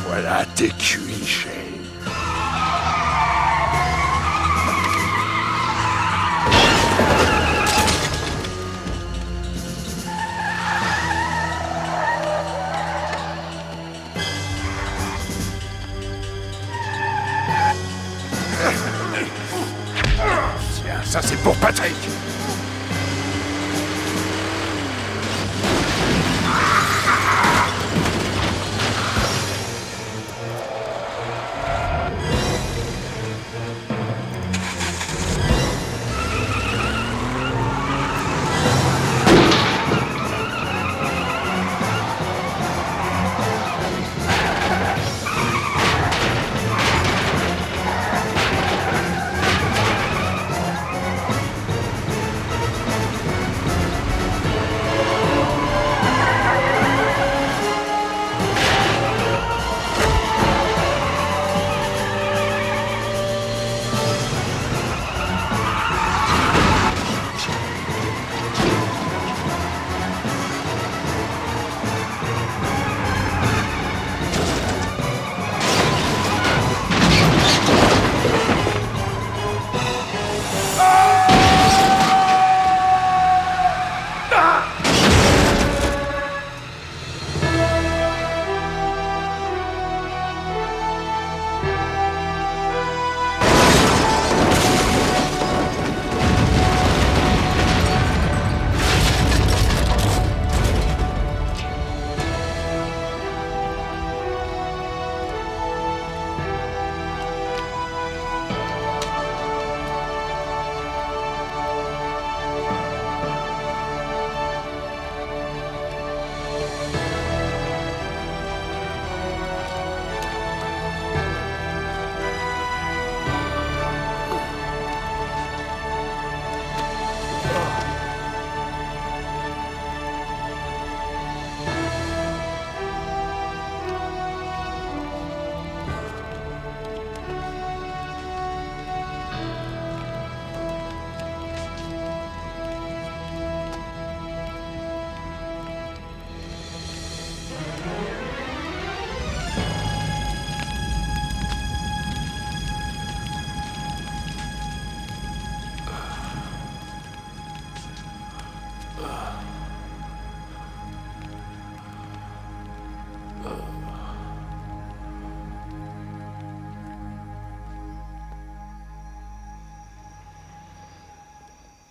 Voilà, t'es cuit, Shane. Ça, c'est pour Patrick.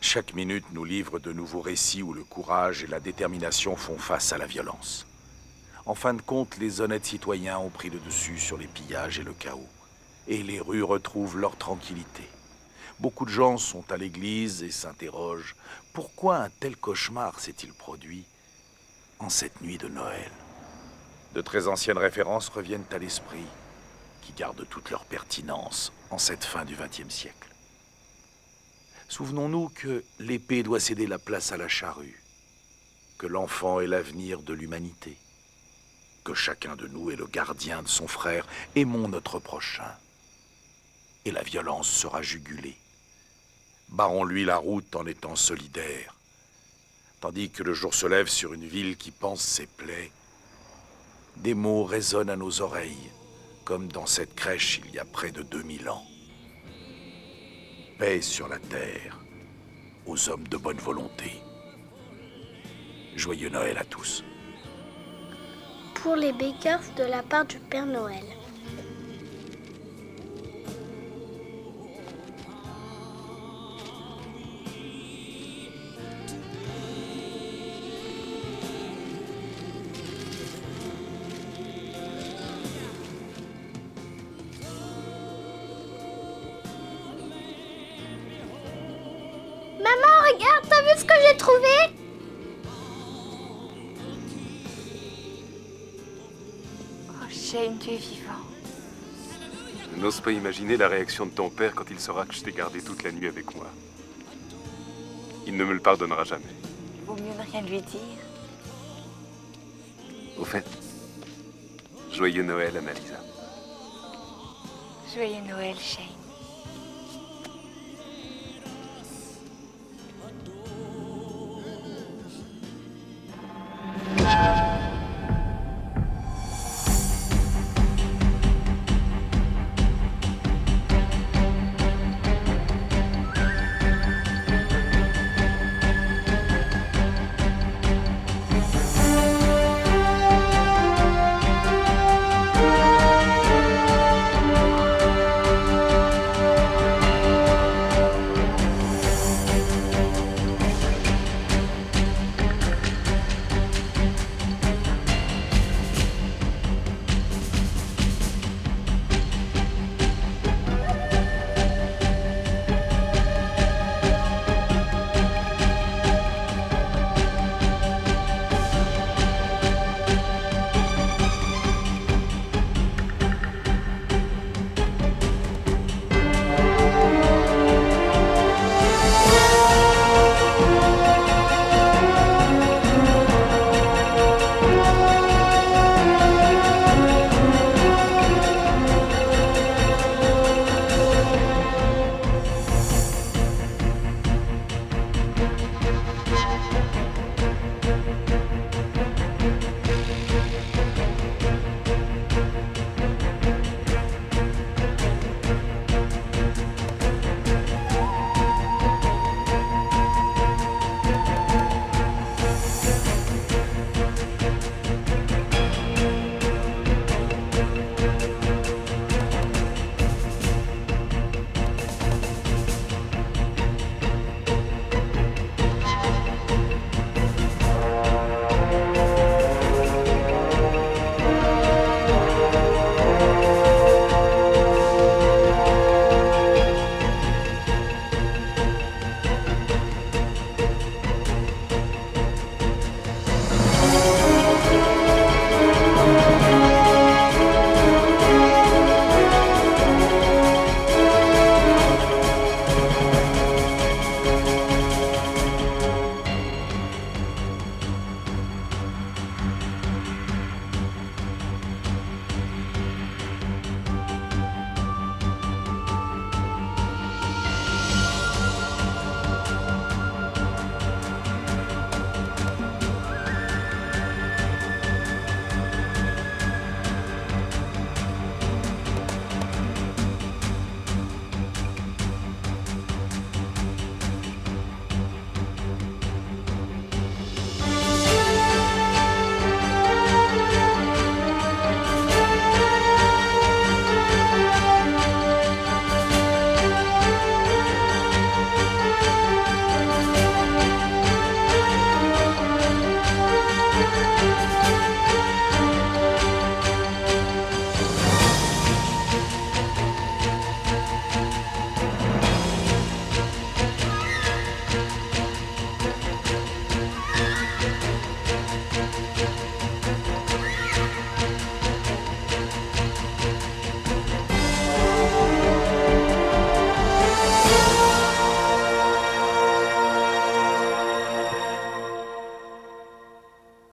Chaque minute nous livre de nouveaux récits où le courage et la détermination font face à la violence. En fin de compte, les honnêtes citoyens ont pris le dessus sur les pillages et le chaos. Et les rues retrouvent leur tranquillité. Beaucoup de gens sont à l'église et s'interrogent « Pourquoi un tel cauchemar s'est-il produit en cette nuit de Noël ?» De très anciennes références reviennent à l'esprit, qui gardent toute leur pertinence en cette fin du XXe siècle. Souvenons-nous que l'épée doit céder la place à la charrue, que l'enfant est l'avenir de l'humanité, que chacun de nous est le gardien de son frère, aimons notre prochain, et la violence sera jugulée. Barrons-lui la route en étant solidaires, tandis que le jour se lève sur une ville qui panse ses plaies. Des mots résonnent à nos oreilles, comme dans cette crèche il y a près de 2000 ans. Paix sur la terre, aux hommes de bonne volonté. Joyeux Noël à tous. Pour les Bakers de la part du Père Noël. Maman, regarde, t'as vu ce que j'ai trouvé? Oh, Shane, tu es vivant. Je n'ose pas imaginer la réaction de ton père quand il saura que je t'ai gardé toute la nuit avec moi. Il ne me le pardonnera jamais. Il vaut mieux ne rien lui dire. Au fait, joyeux Noël, Annalisa. Joyeux Noël, Shane.